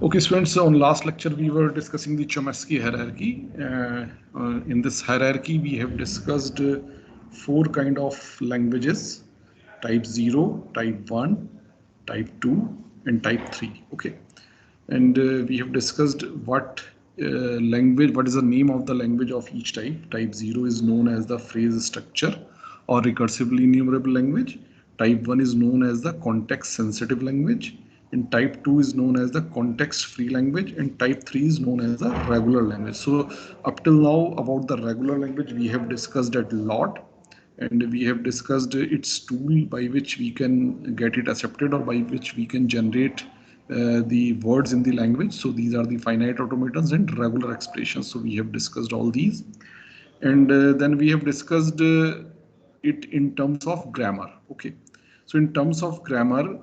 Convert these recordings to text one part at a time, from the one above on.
Okay, students, so on last lecture we were discussing the Chomsky hierarchy. In this hierarchy we have discussed four kind of languages: type 0, type 1, type 2 and type 3. Okay, and we have discussed what what is the name of the language of each type. Type 0 is known as the phrase structure or recursively enumerable language. Type 1 is known as the context sensitive language, and type 2 is known as the context free language, and type 3 is known as the regular language. So up till now about the regular language we have discussed a lot, and we have discussed its tool by which we can get it accepted or by which we can generate the words in the language. So these are the finite automatons and regular expressions. So we have discussed all these, and then we have discussed it in terms of grammar. Okay, so in terms of grammar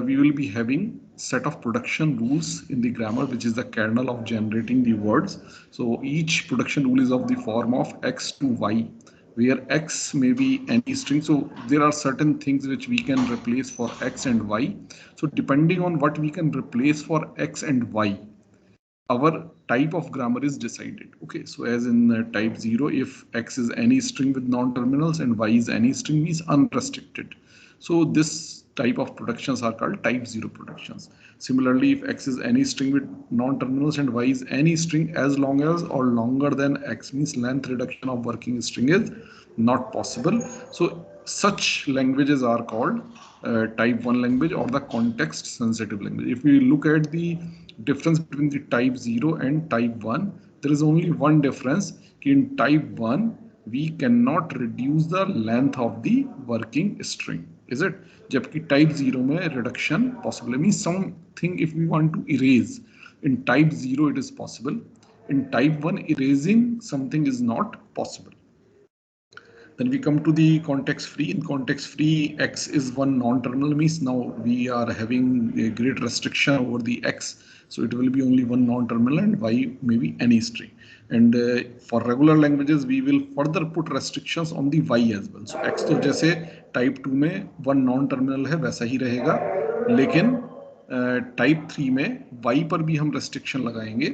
we will be having set of production rules in the grammar, which is the kernel of generating the words. So each production rule is of the form of x to y, where x may be any string. So there are certain things which we can replace for x and y. So depending on what we can replace for x and y, our type of grammar is decided. Okay, so as in type 0, if x is any string with non-terminals and y is any string, means unrestricted. So this type of productions are called type 0 productions. Similarly, if x is any string with non-terminals and y is any string as long as or longer than x, means length reduction of working string is not possible. So such languages are called type 1 language or the context sensitive language. If we look at the difference between the type 0 and type 1, there is only one difference. In type 1 we cannot reduce the length of the working string, is it? Jabki type 0 mein reduction possible, means something if we want to erase, in type 0 it is possible. In type 1 erasing something is not possible. Then we come to the context free. In context free, x is one non-terminal, means now we are having a great restriction over the x. So it will be only one non-terminal and y may be any string. And for regular languages, we will further put restrictions on the y as well. So x तो जैसे type 2 में one non-terminal है वैसा ही रहेगा, लेकिन type 3 में y पर भी हम restriction लगाएंगे.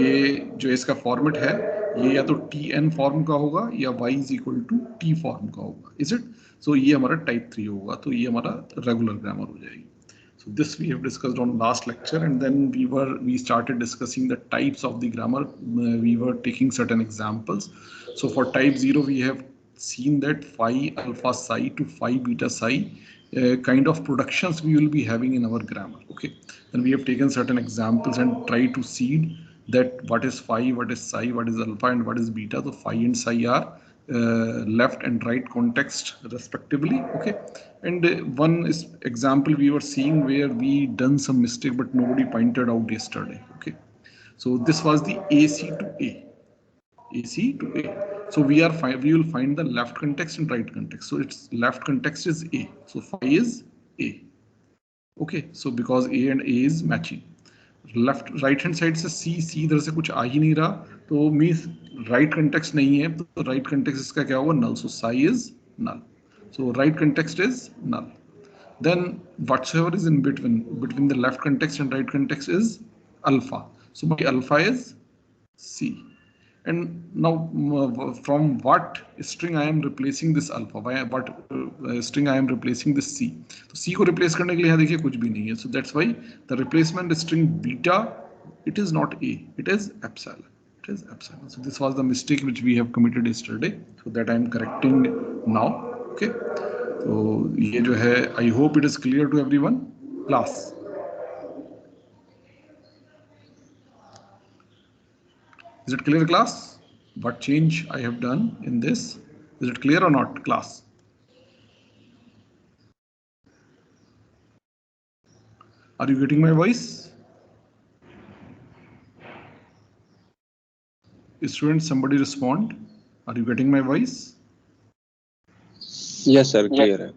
ये जो इसका फॉर्मेट है ये या तो tn फॉर्म का होगा या y is equal to t form का होगा, इज इट? सो ये हमारा टाइप 3 होगा, तो ये हमारा रेगुलर ग्रामर हो जाएगी. So this we have discussed on last lecture, and then we started discussing the types of the grammar. We were taking certain examples. So for type 0 we have seen that phi alpha psi to phi beta psi kind of productions we will be having in our grammar. Okay, and we have taken certain examples and tried to see that what is phi, what is psi, what is alpha and what is beta. So phi and psi are left and right context respectively. Okay, and one is example we were seeing where we done some mistake but nobody pointed out yesterday. Okay, so this was the AC to AC to A. So we will find the left context and right context. So its left context is A, so phi is A. Okay, so because A and A is matching, left right hand side से सी इधर से कुछ आ ही नहीं रहा, तो means right context नहीं है, तो राइट कंटेक्स्ट इसका क्या होगा? Null. So psi is null, so right context is null. Then whatsoever is in between the left context and right context is alpha. So my alpha is C. And now from what string I am replacing this alpha? What string I am replacing this C? तो C को replace करने के लिए यहाँ देखिए कुछ भी नहीं है. So that's why the replacement string beta, it is not A, it is epsilon. It is epsilon. So this was the mistake which we have committed yesterday. So that I am correcting now. Okay. तो ये जो है, I hope it is clear to everyone. Class. Is it clear, class? What change I have done in this? Is it clear or not, class? Are you getting my voice? Students, somebody respond. Are you getting my voice? Yes, sir. Clear.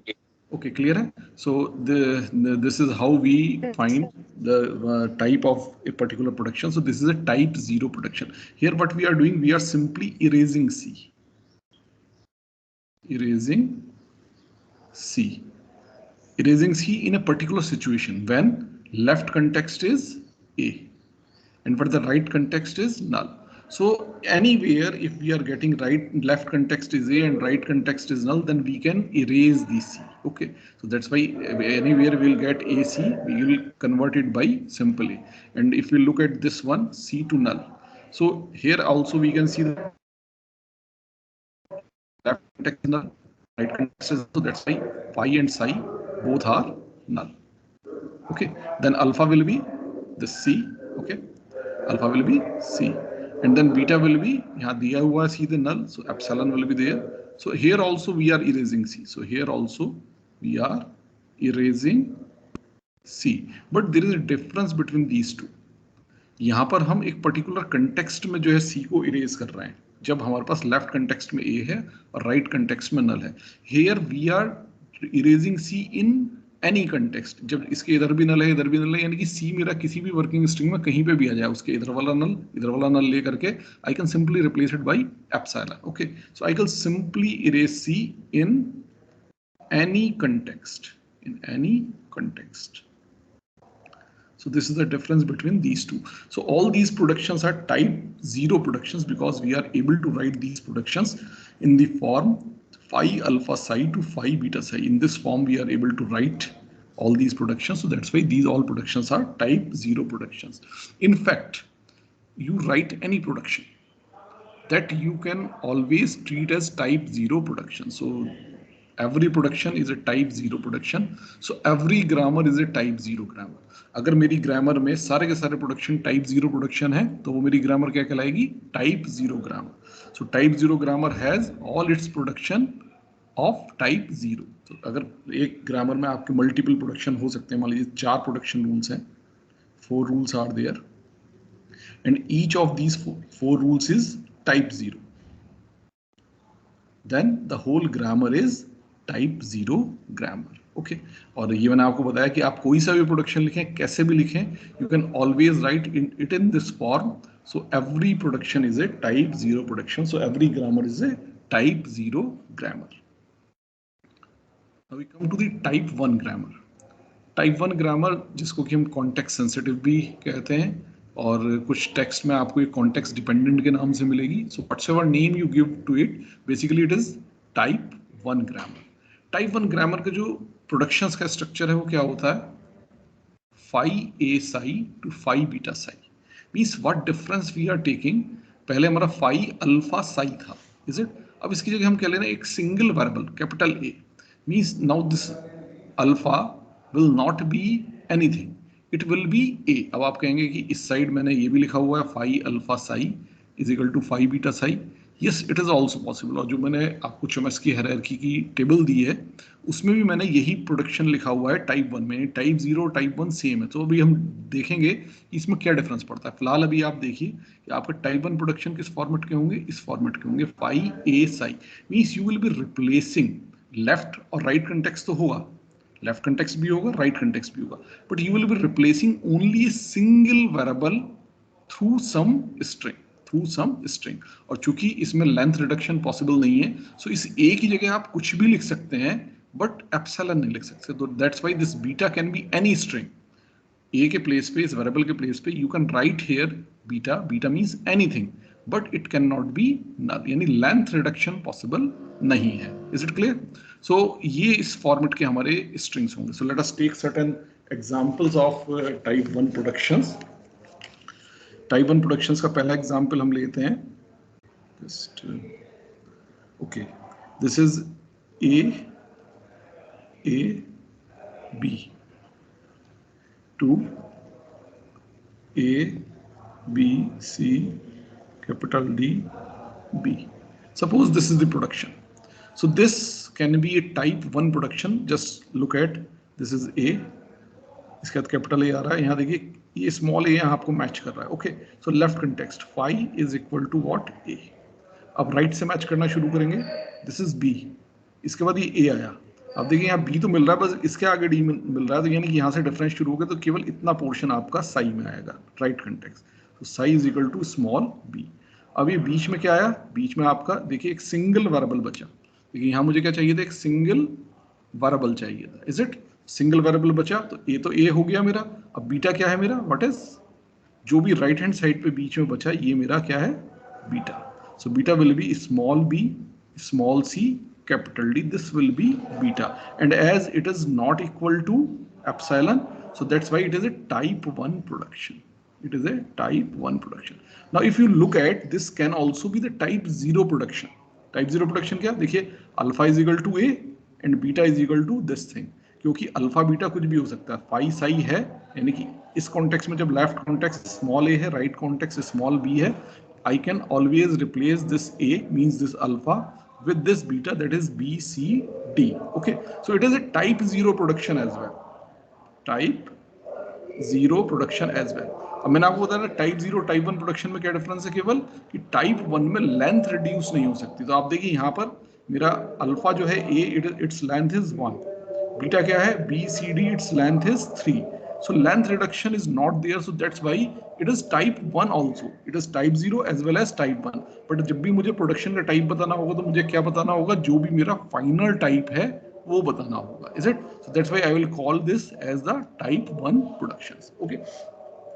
Okay, clear. So this is how we find the type of a particular production. So this is a type 0 production. Here what we are doing, we are simply erasing C. Erasing C in a particular situation when left context is A, and for the right context is null. So anywhere if we are getting left context is A and right context is null, then we can erase the C. Okay, so that's why anywhere we'll get AC, we will convert it by simple A. And if we look at this one, C to null. So here also we can see that left context is null, right context is null, so that's why phi and psi both are null. Okay, then alpha will be the C. Okay, alpha will be C, and then beta will be, यहाँ दिया हुआ है सीधे null, so epsilon will be there. So here also we are erasing C. So here also we are erasing C, but there is a difference between these two. यहाँ पर हम एक particular context में जो है C को erase कर रहे हैं, जब हमारे पास लेफ्ट कंटेक्स्ट में A है और राइट कंटेक्स्ट में null है. Here we are erasing C in any context, जब इसके इधर भी नल है इधर भी नल है, यानी कि सी मेरा किसी भी वर्किंग स्ट्रिंग में कहीं पे भी आ जाए, उसके इधर वाला नल ले करके I can simply replace it by epsilon. Okay, so I can simply erase C in any context, So this is the difference between these two. So all these productions are type 0 productions because we are able to write these productions in the form phi alpha psi to phi beta psi. In this form we are able to write all these productions. So that's why these all productions are type 0 productions. In fact, you write any production that you can always treat as type 0 production. So every production is a type 0 production. So every grammar is a type 0 grammar. अगर मेरी grammar में सारे के सारे production type 0 production है तो वो मेरी ग्रामर क्या कहलाएगी? Type 0 grammar. So type 0 grammar has all its production of type 0. तो अगर एक ग्रामर में आपके मल्टीपल प्रोडक्शन हो सकते हैं, मान लीजिए 4 प्रोडक्शन रूल्स हैं, 4 rules are there and each of these 4 rules is type 0, then the whole grammar is type 0 grammar. Okay, और ये मैंने आपको बताया कि आप कोई सा भी प्रोडक्शन लिखें, कैसे भी लिखें, you can always write it in this form. So every production is a type 0 production. So every grammar is a type 0 grammar. Now we come to the type 1 grammar. Type 1 grammar जिसको कि हम context sensitive भी कहते हैं, और कुछ text में आपको एक कॉन्टेक्स्ट डिपेंडेंट के नाम से मिलेगी. So whatever name you give to it, basically it is type 1 grammar. Type 1 grammar का जो प्रोडक्शंस का स्ट्रक्चर है वो क्या होता है? phi a psi to phi beta psi. Means what difference we are taking. पहले हमारा phi अल्फा psi था, इज इट? अब इसकी जगह हम क्या ले रहे हैं? एक single variable capital A. Means now this alpha will not be anything, it will be A. अब आप कहेंगे कि इस साइड मैंने ये भी लिखा हुआ है phi alpha psi is equal to phi beta psi. Yes, it is also possible. और जो मैंने आपको चोमेस्की हायरार्की की टेबल दी है उसमें भी मैंने यही प्रोडक्शन लिखा हुआ है टाइप 1 में. टाइप 0 और टाइप 1 सेम है. तो अभी हम देखेंगे इसमें क्या डिफरेंस पड़ता है. फिलहाल अभी आप देखिए कि आपके टाइप 1 प्रोडक्शन किस फॉर्मेट के होंगे? इस फॉर्मेट के होंगे. phi a psi means you will be replacing left और राइट कंटेक्स्ट. तो होगा, लेफ्ट कंटेक्स्ट भी होगा, राइट कंटेक्स्ट भी होगा, but you will be replacing only a single variable through some string. और चूंकि इसमें लेंथ रिडक्शन पॉसिबल नहीं है, सो इस a की जगह आप कुछ भी लिख सकते हैं बट एप्सिलॉन नहीं लिख सकते. तो that's why this beta can be any string. a के प्लेस पे, इस वेरिएबल के प्लेस पे you can write here beta means anything, but it can not be null, यानी लेंथ रिडक्शन पॉसिबल नहीं है. Is it clear? सो ये इस फॉर्मेट के हमारे स्ट्रिंग्स होंगे. So let us take certain examples of type 1 productions. Type 1 productions का पहला एग्जांपल हम लेते हैं. Just okay, this is A B to A B C capital D B. Suppose this is the production. So this can be a type 1 production. Just look at this is A. इसके बाद capital A आ रहा है. यहाँ देखिए ये small a यहाँ आपको match कर रहा है. Okay, so left context phi is equal to what? A. अब राइट से मैच करना शुरू करेंगे. This is B. इसके बाद ये A आया. अब देखिए यहाँ B तो मिल रहा है, बस इसके आगे D मिल रहा है, तो यानी कि यहाँ से डिफरेंस शुरू हो गया, तो केवल इतना पोर्शन आपका psi में आएगा, राइट कंटेक्स्ट. तो psi is equal to small b. अब ये बीच में क्या आया? बीच में आपका देखिए एक सिंगल वेरिएबल बचा. देखिए यहाँ मुझे क्या चाहिए था? एक सिंगल वेरिएबल चाहिए था. Is it? सिंगल वेरिएबल बचा, तो a हो गया मेरा. अब बीटा क्या है मेरा? व्हाट इज जो भी राइट हैंड साइड पे बीच में बचा ये मेरा क्या है, beta. So beta will be small b small c capital D. This will be beta, and as it is not equal to epsilon, so that's why it is a type 1 production. It is a type 1 production. Now if you look at this, can also be the type 0 production. Type 0 production क्या, देखिए alpha is equal to A and beta is equal to this thing, क्योंकि alpha beta कुछ भी हो सकता है, phi Sai है, यानी कि इस कॉन्टेक्स्ट में जब लेफ्ट कॉन्टेक्स्ट स्मॉल ए है, राइट कॉन्टेक्स्ट स्मॉल बी है, I can always replace this A, means this alpha, with this beta, that is B, C, D. Okay, so it is a type 0 production as well. Type 0 production as well. अब मैंने आपको बताया type 0 type 1 production में क्या difference है, केवल कि type 1 में लेंथ रिड्यूस नहीं हो सकती. तो आप देखिए यहाँ पर मेरा अल्फा जो है A, its length is 1, beta क्या है B, C, D, its length is 3. So length reduction is not there, so that's why it is type 1 also. It is type 0 as well as type 1. But जब भी मुझे production का type बताना होगा तो मुझे क्या बताना होगा, जो भी मेरा फाइनल टाइप है वो बताना होगा. Is it? So that's why I will call this as the type 1 productions. Okay.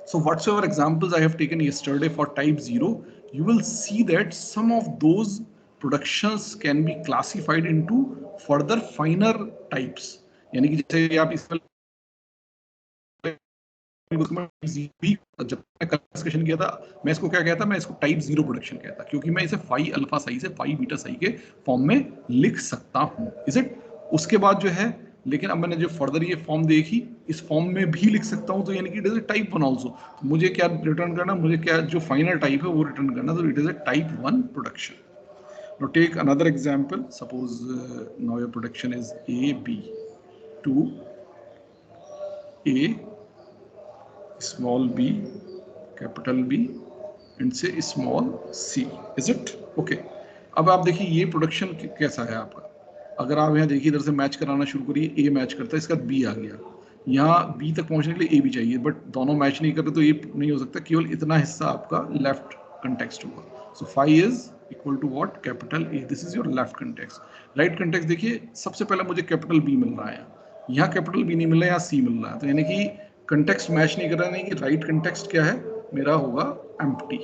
So whatsoever examples I have taken yesterday for type 0, you will see that some of those productions can be classified into further finer types. यानी कि जैसे आप इस जब मैं discussion किया था, मैं इसको क्या कहता, मैं इसको टाइप 0 प्रोडक्शन कहता, क्योंकि मैं इसे फाई अल्फा साई से फाई बीटा साई के फॉर्म में लिख सकता हूं. Is it? उसके बाद जो है, लेकिन अब मैंने जो फर्दर ये फॉर्म देखी, इस फॉर्म में भी लिख सकता हूं, तो यानी कि it is a type 1 also. मुझे क्या रिटर्न करना, मुझे क्या जो फाइनल टाइप है वो रिटर्न करना, तो it is a type 1 production. Now take another example. Suppose now your production is A, B, 2, A, small b, capital B, and say small c. Is it? Okay. अब आप देखिए ये production कैसा है आपका. अगर आप यहाँ देखिए, इधर से मैच कराना शुरू करिए, ए मैच करता है, इसका बी आ गया, यहाँ बी तक पहुंचने के लिए ए भी चाहिए, बट दोनों मैच नहीं कर रहे तो ये नहीं हो सकता, केवल इतना हिस्सा आपका लेफ्ट कंटेक्स्ट होगा. So phi is equal to what, capital A. This is your left context. Right context देखिए, सबसे पहले मुझे कैपिटल बी मिल रहा है, यहाँ कैपिटल बी नहीं मिल रहा है, यहाँ सी मिल रहा है, तो यानी कि कंटेक्स्ट मैच नहीं कर रहा है. नहीं कि राइट कंटेक्स्ट क्या है मेरा, होगा एम्प्टी.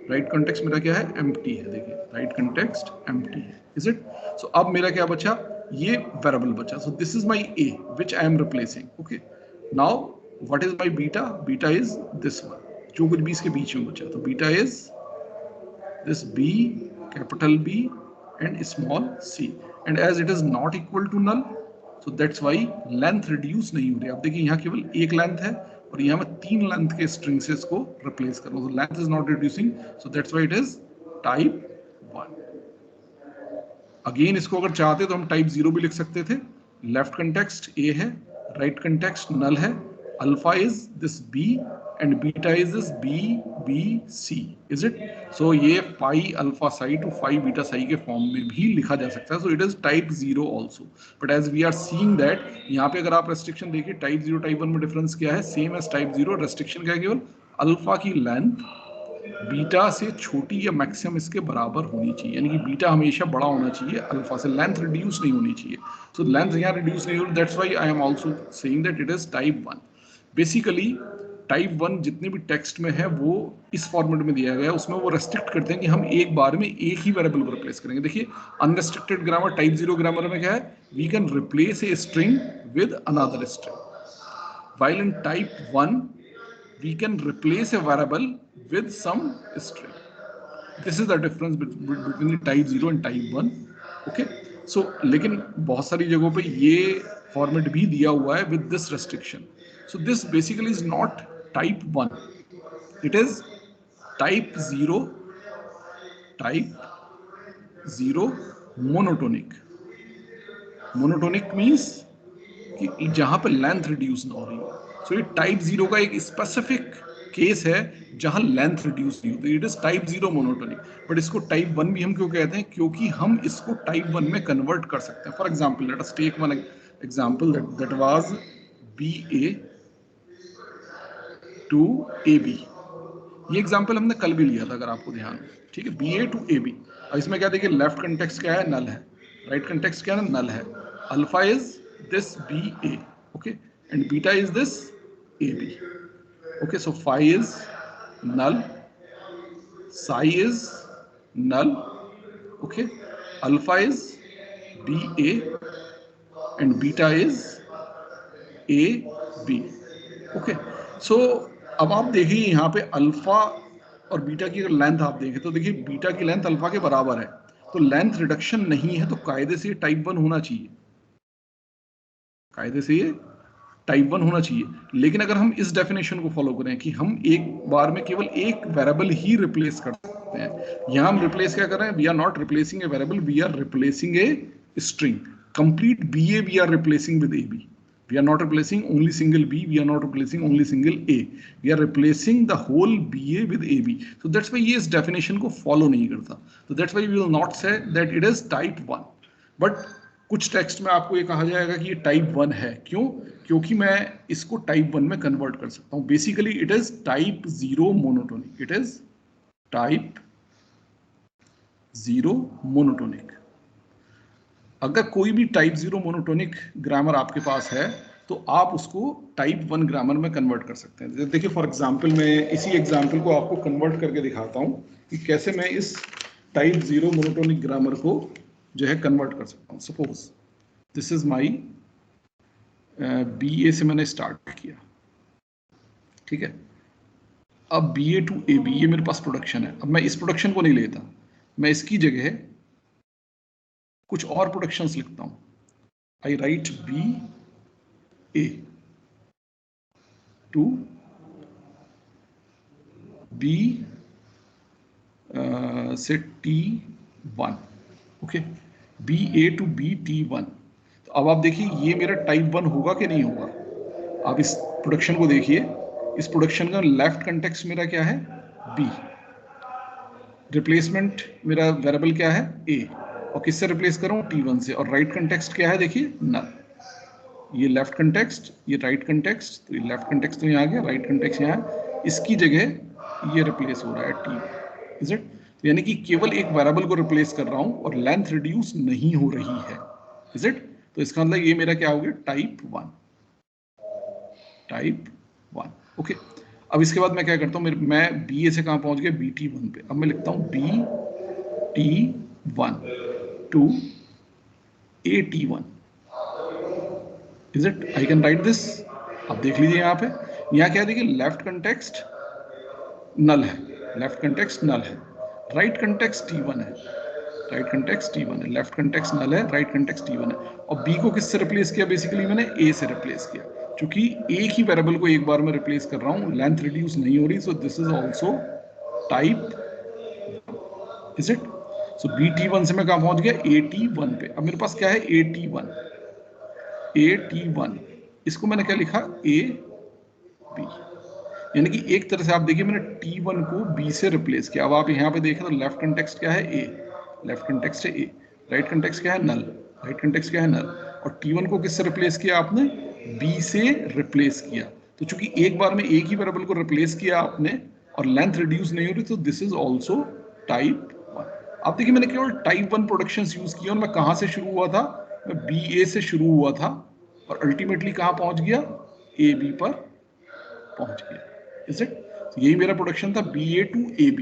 राइट कंटेक्स्ट मेरा क्या है, एम्प्टी है. देखिए राइट कंटेक्स्ट एम्प्टी है. Is it? सो अब मेरा क्या बचा, ये वेरिएबल बचा. So this is my A which I am replacing. Okay, now what is my beta, beta is this one, जो कुछ भी इसके बीच में बचा, तो beta is this B, capital B and small c, and as it is not equal to null, so that's why length reduce नहीं हो रही. आप देखिए यहाँ केवल एक लेंथ है और यहाँ मैं 3 लेंथ के स्ट्रिंग से इसको रिप्लेस कर रहा हूँ, so length is not reducing, so that's why it is type 1. Again इसको अगर चाहते तो हम टाइप 0 भी लिख सकते थे. लेफ्ट कंटेक्स्ट A है, राइट कंटेक्स्ट नल है, alpha is this B and beta is this B, B, C. Is it? So ये phi alpha psi to phi beta psi के फॉर्म में भी लिखा जा सकता है. So it is type 0 also. But as we are seeing that, यहाँ पे अगर आप रेस्ट्रिक्शन देखिए, टाइप 0 टाइप 1 में डिफरेंस क्या है, सेम एज टाइप 0. रेस्ट्रिक्शन क्या है, केवल अल्फा की लेंथ बीटा से छोटी या मैक्सिमम इसके बराबर होनी चाहिए, यानी कि बीटा हमेशा बड़ा होना चाहिए अल्फा से, लेंथ रिड्यूस नहीं होनी चाहिए. सो लेंथ यहाँ रिड्यूस नहीं हो रही, that's why I am also saying that it is type 1. Basically type 1 जितने भी टेक्स्ट में है वो इस फॉर्मेट में दिया गया है, उसमें वो रेस्ट्रिक्ट करते हैं कि हम एक बार में एक ही वेरिएबल को रिप्लेस करेंगे. देखिए अनरेस्ट्रिक्टेड ग्रामर, टाइप 0 ग्रामर में क्या है, we can replace a string with another string, while in type 1 we can replace a variable with some string. This is the difference between the type 0 and type 1. Okay, so लेकिन बहुत सारी जगहों पे ये format भी दिया हुआ है with this restriction. So this basically is not type 1, it is type 0, type 0 monotonic. Monotonic means कि जहां पर लेंथ रिड्यूस ना हो रही हो. सो ये टाइप 0 का एक स्पेसिफिक केस है जहां लेंथ रिड्यूस नहीं होती, it is type 0 monotonic. But इसको टाइप 1 भी हम क्यों कहते हैं, क्योंकि हम इसको टाइप 1 में कन्वर्ट कर सकते हैं. For example let us take one example that was BA to AB. ये एग्जांपल हमने कल भी लिया था अगर आपको ध्यान हो. ठीक है, BA टू AB. अब इसमें क्या देखिए, लेफ्ट कंटेक्स्ट क्या है, नल है, राइट कंटेक्स्ट क्या है, नल है. Alpha is this BA, okay, and beta is this AB. Okay, so phi is null, psi is null, okay, alpha is BA and beta is AB, okay. So अब आप देखिए यहाँ पे अल्फा और beta की अगर लेंथ आप देखें तो देखिए बीटा की लेंथ अल्फा के बराबर है, तो लेंथ रिडक्शन नहीं है, तो कायदे से ये टाइप 1 होना चाहिए, कायदे से ये टाइप 1 होना चाहिए। लेकिन अगर हम इस डेफिनेशन को फॉलो करें कि हम एक बार में केवल एक वेरिएबल ही रिप्लेस कर सकते हैं, यहां हम रिप्लेस क्या कर रहे हैं, we are not replacing a variable, we are replacing a string. Complete BA we are replacing with AB, we are not replacing only single B, we are not replacing only single A, we are replacing the whole BA with AB. So that's why ये इस definition को follow नहीं करता, so that's why we will not say that it is type 1, but कुछ text में आपको ये कहा जाएगा कि ये टाइप 1 है। क्यों? क्योंकि मैं इसको टाइप 1 में कन्वर्ट कर सकता हूं। Basically it is type 0 monotonic, it is type 0 monotonic. अगर कोई भी टाइप 0 मोनोटोनिक ग्रामर आपके पास है तो आप उसको टाइप 1 ग्रामर में कन्वर्ट कर सकते हैं। देखिए फॉर एग्जांपल मैं इसी एग्जांपल को आपको कन्वर्ट करके दिखाता हूं कि कैसे मैं इस टाइप 0 मोनोटोनिक ग्रामर को जो है कन्वर्ट कर सकता हूं। Suppose this is my BA से मैंने स्टार्ट किया, ठीक है। अब BA टू AB ये मेरे पास प्रोडक्शन है। अब मैं इस प्रोडक्शन को नहीं लेता, मैं इसकी जगह कुछ और प्रोडक्शंस लिखता हूं। आई राइट BA टू B से T1, okay, BA to B T1। तो अब आप देखिए ये मेरा टाइप 1 होगा कि नहीं होगा। आप इस प्रोडक्शन को देखिए, इस प्रोडक्शन का लेफ्ट कंटेक्स्ट मेरा क्या है, B, रिप्लेसमेंट मेरा वेरिएबल क्या है, A, और किससे रिप्लेस करूं, T1 से, और राइट कंटेक्स्ट क्या है, देखिए नल। ये लेफ्ट कंटेक्स्ट, ये राइट कंटेक्स्ट, तो ये लेफ्ट कंटेक्स्ट तो यहाँ आ गया, राइट कंटेक्स्ट यहाँ, इसकी जगह ये रिप्लेस हो रहा है T1, इज इट। यानी कि केवल एक वेरिएबल को रिप्लेस कर रहा हूं और लेंथ रिड्यूस नहीं हो रही है, इज इट। तो इसका मतलब ये मेरा क्या हो गया, टाइप 1, टाइप 1, ओके। अब इसके बाद मैं क्या करता हूं, मैं BA से कहां पहुंच गया, BT1 पे। अब मैं लिखता हूं BT1 to AT1, is it. I can write this. अब देख लीजिए यहाँ पे, यहाँ क्या है, देखिए लेफ्ट कंटेक्स्ट नल है, लेफ्ट कंटेक्स्ट नल है, राइट कंटेक्स्ट T1 है, राइट कंटेक्स्ट T1 है, लेफ्ट कंटेक्स्ट नल है, राइट कंटेक्स्ट T1 है। और B को किससे रिप्लेस किया, बेसिकली मैंने A से रिप्लेस किया। क्योंकि एक ही वेरिएबल को एक बार में रिप्लेस कर रहा हूं, लेंथ रिड्यूस नहीं हो रही, सो this is also type, is it. So BT1 से मैं कहां पहुंच गया, AT1 पे। अब मेरे पास क्या है, AT1, AT1, इसको मैंने क्या लिखा, AB। यानी कि एक तरह से आप देखिए मैंने T1 को B से रिप्लेस किया। अब आप यहाँ पे देखें तो लेफ्ट कंटेक्स्ट क्या है, A, लेफ्ट कंटेक्स्ट है A, राइट कंटेक्स्ट क्या है, नल, राइट कंटेक्स्ट क्या है, नल, और T1 को किससे रिप्लेस किया आपने, B से रिप्लेस किया। तो चूंकि एक बार में एक ही वेरिएबल को रिप्लेस किया आपने और लेंथ रिड्यूस नहीं हो रही, तो दिस इज ऑल्सो टाइप 1। आप देखिए मैंने केवल टाइप 1 प्रोडक्शंस यूज किया और मैं कहां से शुरू हुआ था, मैं BA से शुरू हुआ था और अल्टीमेटली कहां पहुंच गया, AB पर पहुंच गया, is it? So, यही मेरा प्रोडक्शन था, BA to AB,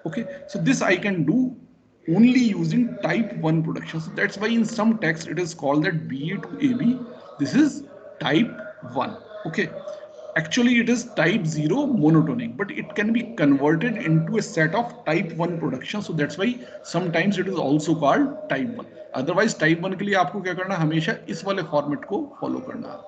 okay? So this I can do only using type 1 production. So that's why in some text it is called that BA to AB, this is type 1, okay? Actually it is type 0 monotonic, but it can be converted into a set of type 1 production. So that's why sometimes it is also called type 1. Otherwise type 1 के लिए आपको क्या करना है, हमेशा इस वाले format को फॉलो करना है,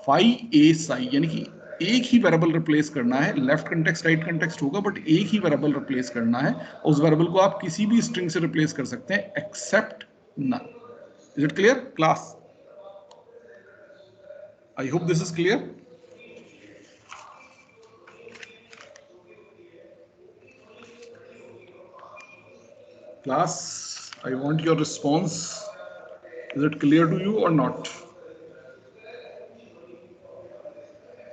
phi a psi, यानी कि एक ही वेरिएबल रिप्लेस करना है, लेफ्ट कंटेक्स्ट राइट कंटेक्स्ट होगा, बट एक ही वेरिएबल रिप्लेस करना है। उस वेरिएबल को आप किसी भी स्ट्रिंग से रिप्लेस कर सकते हैं except null. Is it clear class? I hope this is clear. Class, I want your response. Is it clear to you और not?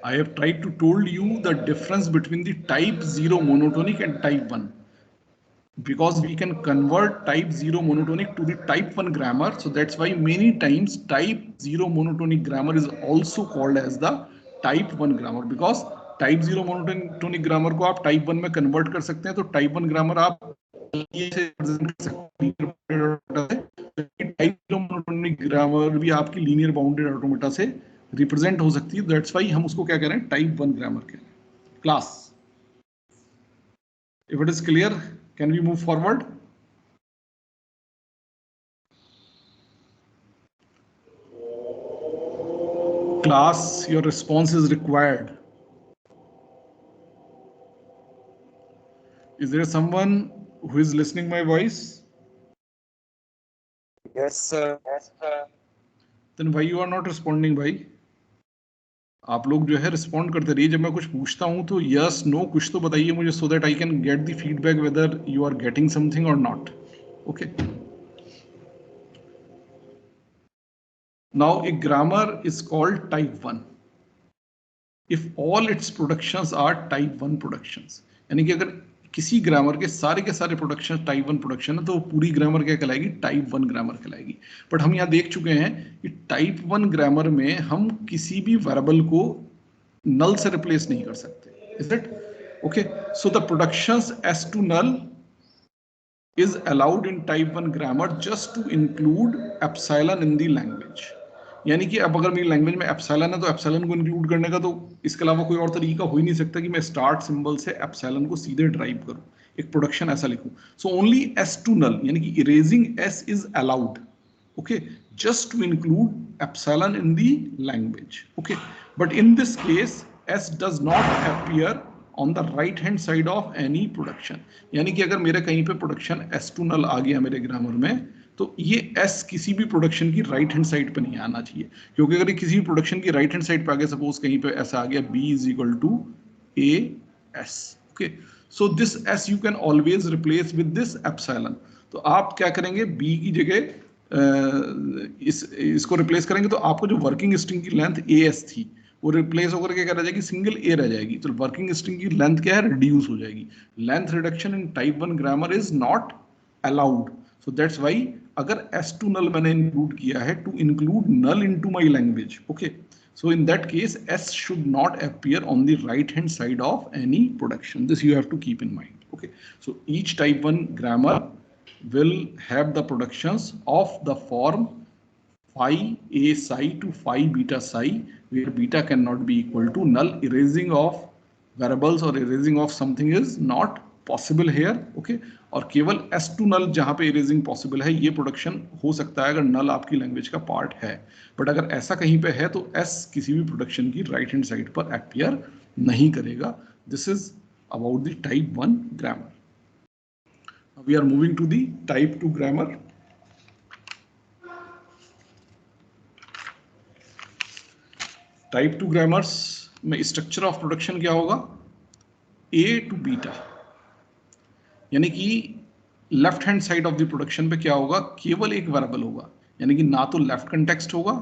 I have tried to told you the difference between the type 0 monotonic and type 1, because we can convert type 0 monotonic to the type 1 grammar. So that's why many times type 0 monotonic grammar is also called as the type 1 grammar, because type 0 monotonic grammar को आप type 1 में convert कर सकते हैं, तो type 1 grammar आप type 0 monotonic grammar भी आपकी लीनियर बाउंडेड ऑटोमेटा से रिप्रेजेंट हो सकती है। दैट्स वाई हम उसको क्या कह रहे हैं, टाइप 1 ग्रामर कह रहे हैं। Class, if it is clear, can we move forward? Class, your response is required. Is there someone who is listening my voice? Yes, sir. Yes, sir. Then why you are not responding, भाई? आप लोग जो है respond करते रहिए, जब मैं कुछ पूछता हूं तो यस नो कुछ तो बताइए मुझे, so that I can get the feedback whether you are getting something और not. Okay, now a grammar is called type 1 if all its productions are type 1 productions. यानी कि अगर किसी ग्रामर के सारे प्रोडक्शन टाइप 1 प्रोडक्शन है तो पूरी ग्रामर क्या कहलाएगी, टाइप 1 ग्रामर कहलाएगी। बट हम यहाँ देख चुके हैं कि टाइप 1 ग्रामर में हम किसी भी वेरिएबल को नल से रिप्लेस नहीं कर सकते। Is it okay? So the productions S to null is allowed in type 1 grammar just to include epsilon in the language। यानी कि अब अगर मेरी लैंग्वेज में एप्सिलॉन है तो एप्सिलॉन को इंक्लूड करने का तो इसके अलावा कोई और तरीका हो ही नहीं सकता कि मैं स्टार्ट सिंबल से एप्सिलॉन को सीधे ड्राइव करूं, एक प्रोडक्शन ऐसा लिखूं। So only S to null यानी कि erasing S is allowed, okay, just to include epsilon in the language, okay, but in this case s does not appear on the right hand side of any production। यानी कि अगर मेरे कहीं पे production s to नल आ गया मेरे grammar में तो ये s किसी भी प्रोडक्शन की राइट हैंड साइड पे नहीं आना चाहिए, क्योंकि अगर ये किसी भी प्रोडक्शन की राइट हैंड साइड पे आ गया, सपोज कहीं पे ऐसा आ गया b is equal to a s, okay, so this s you can always replace with this epsilon. तो आप क्या करेंगे, b की जगह इसको रिप्लेस करेंगे तो आपको जो वर्किंग स्ट्रिंग की लेंथ AS थी वो रिप्लेस होकर के क्या रह जाएगी, सिंगल A रह जाएगी। तो वर्किंग स्ट्रिंग की लेंथ क्या है, रिड्यूस हो जाएगी। Length reduction in type 1 grammar is not allowed, so that's why अगर S टू नल मैंने इंक्लूड किया है to include null into my language, okay, so in that case S should not appear on the right hand side of any production, this you have to keep in mind, okay। So each type 1 grammar will have the productions of the form phi a psi to phi beta psi, where beta cannot be equal to null। Erasing of variables or erasing of something is not possible here, okay। और केवल s to null जहां पे erasing possible है ये production हो सकता है अगर null आपकी लैंग्वेज का पार्ट है, बट अगर ऐसा कहीं पे है तो s किसी भी प्रोडक्शन की राइट हैंड साइड पर अपीयर नहीं करेगा। This is about the type 1 grammar. We are moving to the type 2 grammar। Type 2 grammars में स्ट्रक्चर ऑफ प्रोडक्शन क्या होगा, A to बीटा, यानी कि left hand side of the production पे क्या होगा, केवल एक वेरिएबल होगा, यानी कि ना तो लेफ्ट कंटेक्स्ट होगा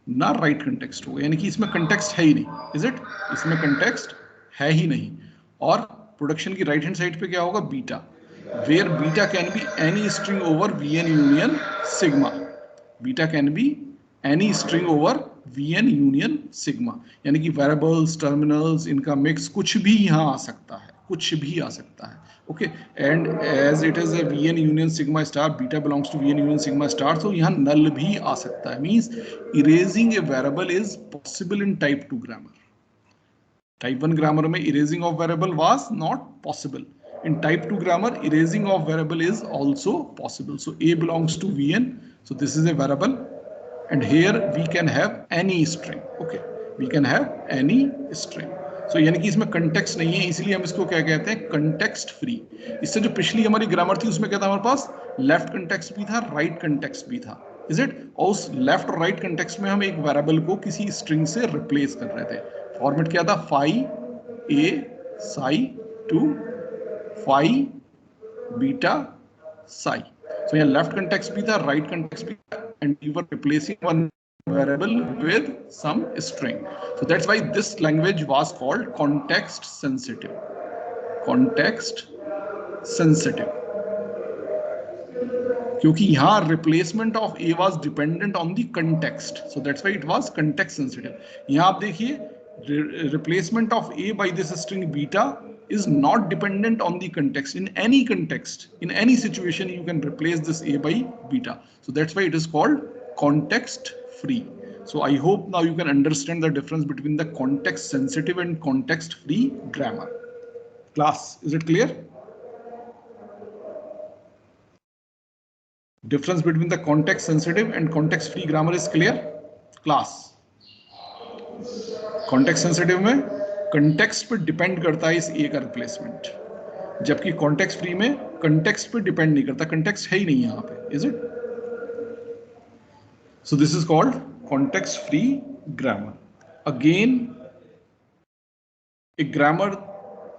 ना राइट कंटेक्स्ट होगा, यानी कि इसमें कंटेक्स्ट है ही नहीं। Is it? इसमें कंटेक्स्ट है ही नहीं। और प्रोडक्शन की राइट हैंड साइड पे क्या होगा, beta, where beta can be any string over Vn union sigma। beta can be any string over Vn union sigma, यानी कि variables, terminals, इनका mix कुछ भी यहाँ आ सकता है, कुछ भी आ सकता है, okay। and as it is a Vn union sigma star, beta belongs to Vn union sigma star, तो यहाँ null भी आ सकता है। means erasing a variable is possible in type 2 grammar। Type 1 grammar में erasing of variable was not possible। In type 2 grammar, erasing of variable is also possible। So A belongs to Vn, so this is a variable, and here we can have any string, okay, we can have any string। So यानी कि इसमें context नहीं है, इसलिए हम इसको क्या कहते हैं, context free। इससे जो पिछली हमारी ग्रामर थी उसमें क्या था, हमारे पास लेफ्ट कंटेक्स्ट भी था, राइट कंटेक्स्ट भी था, इज इट। और उस लेफ्ट और राइट कंटेक्स्ट में हम एक वेरिएबल को किसी स्ट्रिंग से रिप्लेस कर रहे थे। फॉर्मेट क्या था, phi a psi to phi beta psi. So यहाँ लेफ्ट कंटेक्स्ट भी था, राइट कंटेक्स्ट भी था, and you were replacing one variable with some string। So that's why this language was called context sensitive। context sensitive, क्योंकि यहाँ replacement of A was dependent on the context, so that's why it was context sensitive। यहाँ आप देखिए replacement of A by this string beta is not dependent on the context. In any context, in any situation, you can replace this A by beta. So that's why it is called context free. So I hope now you can understand the difference between the context sensitive and context free grammar. Class, is it clear? Difference between the context sensitive and context free grammar is clear? Class. Context sensitive में context पे depend करता है इस ए का replacement, जबकि context free में context पे depend नहीं करता, कंटेक्स्ट है ही नहीं यहां पे, is it? So this is called context free grammar. Again A grammar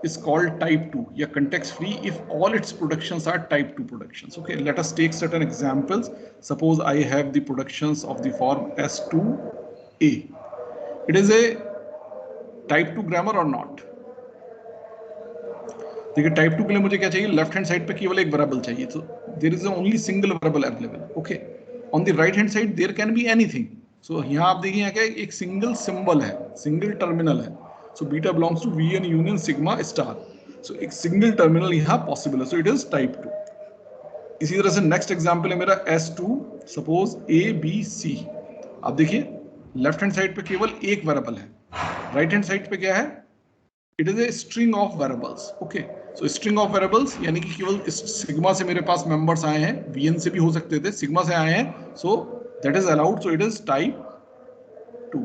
is called type 2 या context free if all its productions are type 2 productions. Okay, let us take certain examples. Suppose I have the productions of the form S2A. It is a type 2 grammar or not? देखिए type 2 के लिए मुझे क्या चाहिए, left hand side पे केवल एक variable चाहिए, तो there is only single variable available. Okay, on the right hand side there can be anything. So यहाँ आप देखिए यहाँ क्या एक सिंगल सिंबल है, सिंगल टर्मिनल है. So beta belongs to Vn union sigma star. So एक सिंगल टर्मिनल यहाँ पॉसिबल है. So it is type 2. इसी तरह से नेक्स्ट एग्जांपल है मेरा S2, सपोज ABC. आप देखिए लेफ्ट हैंड साइड पे केवल एक वेरिएबल है, राइट हैंड साइड पे क्या है, it is a string of variables. Okay, so string of variables यानी कि केवल सिग्मा से मेरे पास मेंबर्स आए हैं, Vn से भी हो सकते थे, सिग्मा से आए हैं, so that is allowed. So it is type 2.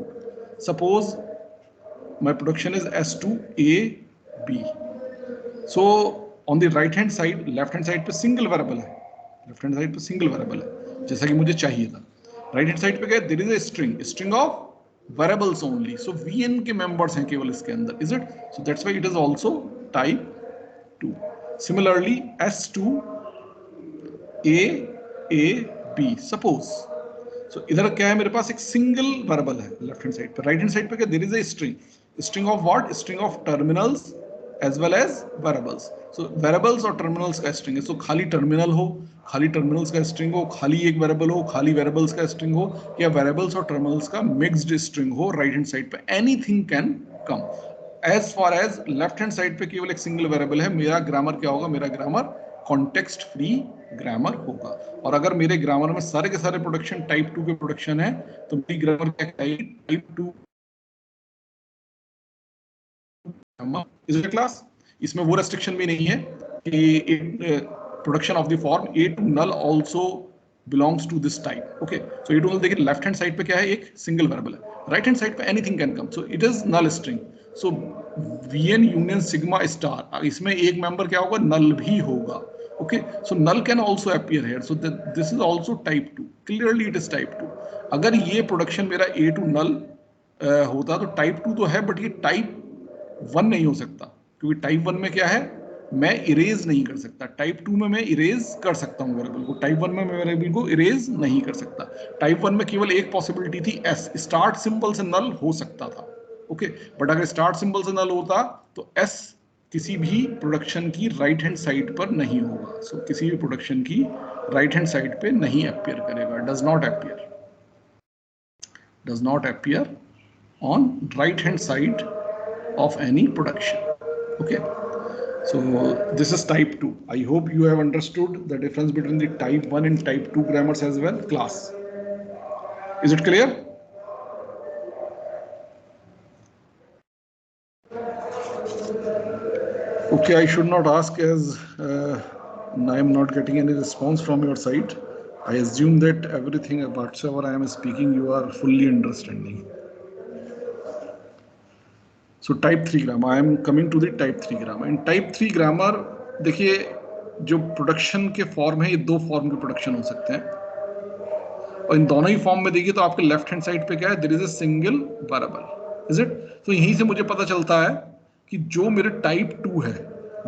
Suppose my production is S2AB. So on the right hand side, left hand side पे single variable है, left hand side पे single variable है जैसा कि मुझे चाहिए था. right hand side पे क्या है, there is a string of variables only. So Vn के members हैं केवल इसके अंदर, is it? So that's why it is also type 2. Similarly S2AB, suppose. So इधर क्या है, मेरे पास एक सिंगल वेरिएबल है लेफ्ट हैंड साइड पे, राइट हैंड साइड पे क्या, there is a string of what, string of terminals as well as variables. So variables और टर्मिनल्स का स्ट्रिंग है. सो खाली टर्मिनल हो, खाली टर्मिनल्स का स्ट्रिंग हो, खाली एक वेरिएबल हो, खाली वेरिएबल्स का स्ट्रिंग हो, या वेरिएबल्स और टर्मिनल्स का मिक्स्ड स्ट्रिंग हो राइट हैंड साइड पे, anything can come. As far as left hand side पे केवल एक सिंगल वेरिएबल है, मेरा ग्रामर क्या होगा, मेरा ग्रामर कॉन्टेक्स्ट फ्री ग्रामर होगा. और अगर मेरे ग्रामर में सारे के सारे प्रोडक्शन टाइप 2 के प्रोडक्शन है, तो मेरी ग्रामर क्या टाइप 2 इज इट क्लास. इसमें वो रेस्ट्रिक्शन भी नहीं है कि production of the form A2 null also belongs to this type. Okay, so A2 null देखिए लेफ्ट हैंड साइड पे क्या है, एक सिंगल वेरिएबल है, राइट हैंड साइड पे anything can come, so it is null string. So Vn union sigma star, इसमें एक member क्या होगा, नल भी होगा. Okay, so null can also appear here. So this is also type 2. Clearly it is type 2. अगर ये production मेरा A2 null होता तो टाइप 2 तो है, बट ये टाइप 1 नहीं हो सकता, क्योंकि टाइप 1 में क्या है, मैं इरेज नहीं कर सकता. टाइप 2 में मैं इरेज कर सकता हूँ वेरिएबल को, टाइप 1 में मैं वेरिएबल को इरेज नहीं कर सकता. टाइप 1 में केवल एक पॉसिबिलिटी थी, S स्टार्ट सिंबल से नल हो सकता था. ओके, बट अगर स्टार्ट सिंबल से नल होता तो S किसी भी प्रोडक्शन की राइट हैंड साइड पर नहीं होगा. सो किसी भी प्रोडक्शन की राइट हैंड साइड पे नहीं अपियर करेगा, does not appear on right hand side of any production. Okay, so this is type 2. I hope you have understood the difference between the type 1 and type 2 grammars as well. Class, is it clear? Okay, I should not ask as I am not getting any response from your side. I assume that everything whatsoever I am speaking you are fully understanding. So type 3 grammar, I am coming to the type 3 grammar. In type 3 grammar देखिए जो production के form है, ये दो form के production हो सकते हैं, और इन दोनों ही फॉर्म में देखिए तो आपके लेफ्ट हैंड साइड पे क्या है, there is a single variable, is it? तो यहीं से मुझे पता चलता है कि जो मेरे टाइप 2 है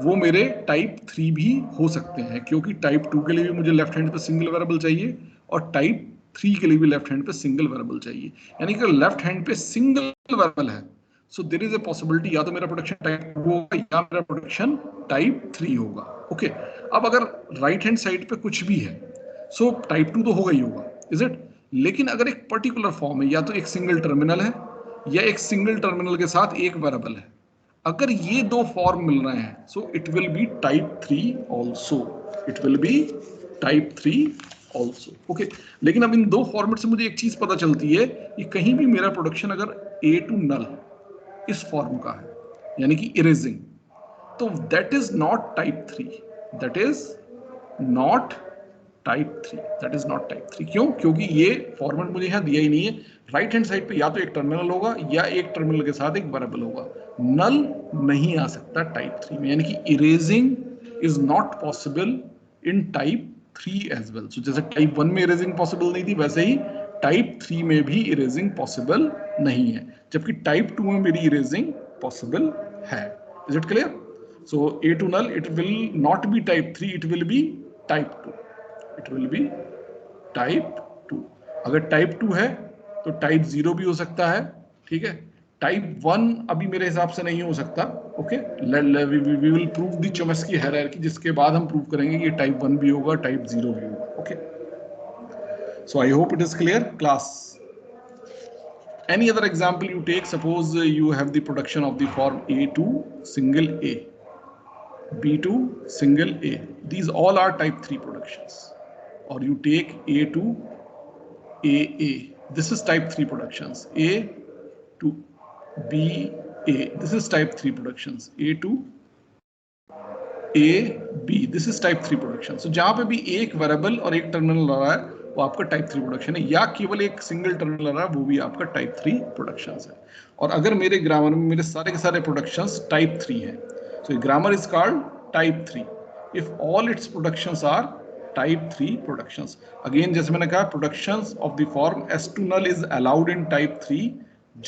वो मेरे टाइप 3 भी हो सकते हैं, क्योंकि टाइप 2 के लिए भी मुझे लेफ्ट हैंड पे सिंगल वेरिएबल चाहिए और टाइप 3 के लिए भी लेफ्ट हैंड पे सिंगल वेरिएबल चाहिए. यानी कि लेफ्ट हैंड पे सिंगल वेरिएबल है, so there is a possibility या तो मेरा प्रोडक्शन टाइप 2 होगा या मेरा प्रोडक्शन टाइप 3 होगा. ओके, अब अगर राइट हैंड साइड पे कुछ भी है, सो टाइप 2 तो होगा ही होगा, इज इट? लेकिन अगर एक पर्टिकुलर फॉर्म है, या तो एक सिंगल टर्मिनल है, या एक सिंगल टर्मिनल के साथ एक वेरिएबल है। अगर ये दो फॉर्म मिल रहे हैं so it will B type 3 also, it will B type 3 also. Okay, लेकिन अब इन दो फॉर्मेट से मुझे एक चीज पता चलती है कि कहीं भी मेरा प्रोडक्शन अगर ए टू नल इस फॉर्म का है, यानी कि इरेजिंग, तो that is not type 3, that is not type 3, that is not type 3। क्यों? क्योंकि ये फॉर्मेट मुझे यहां दिया ही नहीं है। राइट हैंड साइड पे या तो एक टर्मिनल होगा या एक टर्मिनल के साथ एक वेरिएबल होगा, नल नहीं आ सकता टाइप 3 में, यानी कि erasing is not possible in type 3 as well. So जैसे टाइप 1 में इरेजिंग पॉसिबल नहीं थी, वैसे ही टाइप 3 में भी इरेजिंग पॉसिबल नहीं है, जबकि टाइप 2 में मेरी इरेजिंग पॉसिबल है। Is it clear? So A to null, it will not be type 3, it will be type 2. It will be type 2. अगर type 2 है तो type 0 भी हो सकता है, ठीक है। type 1 अभी मेरे हिसाब से नहीं हो सकता। Okay, we will prove the Chomsky hierarchy, जिसके बाद हम प्रूव करेंगे कि type 1 भी होगा, type 0 भी होगा। Okay, so I hope it is clear, class. Any other example you take, suppose you have the production of the form A2 single A, B2 single A, these all are type 3 productions. Or you take A2 AA, this is type 3 productions. A to BA, this is type 3 productions. A to AB, this is type 3 production. So जहां पे भी एक variable और एक terminal आ रहा है वो आपका टाइप 3 प्रोडक्शन है, या केवल एक सिंगल टर्मिनल आ रहा है वो भी आपका टाइप 3 प्रोडक्शन है। और अगर मेरे ग्रामर में मेरे सारे के सारे प्रोडक्शंस टाइप 3 हैं, so grammar is called type 3 if all its productions are type 3 productions. Again, जैसे मैंने कहा, productions of the form S2 null is allowed in type 3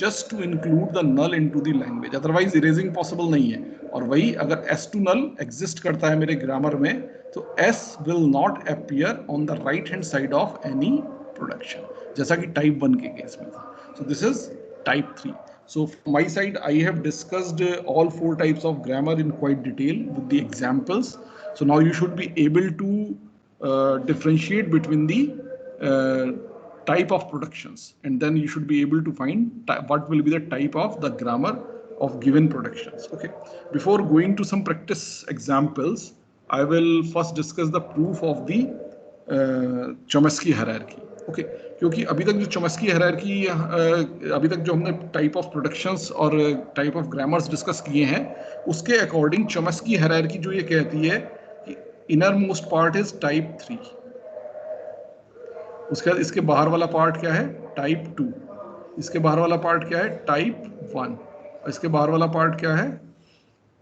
just to include the null into the language, otherwise erasing possible नहीं है। और वही अगर S2 null exist करता है मेरे ग्रामर में तो S will not appear on the right hand side of any production, जैसा कि टाइप 1 के केस में था। So this is type 3. So from my side, I have discussed all 4 types of grammar in quite detail with the examples. So now you should be able to differentiate between the type of productions, and then you should be able to find what will be the type of the grammar of given productions. Okay, before going to some practice examples, I will first discuss the proof of the Chomsky hierarchy. Okay, क्योंकि अभी तक जो Chomsky hierarchy, अभी तक जो हमने type of productions और type of grammars discuss किए हैं, उसके अकॉर्डिंग चॉम्स्की हायरार्की जो ये कहती है कि inner most part is type 3, उसके बाद इसके बाहर वाला पार्ट क्या है, टाइप 2, इसके बाहर वाला पार्ट क्या है, टाइप 1, और इसके बाहर वाला पार्ट क्या है,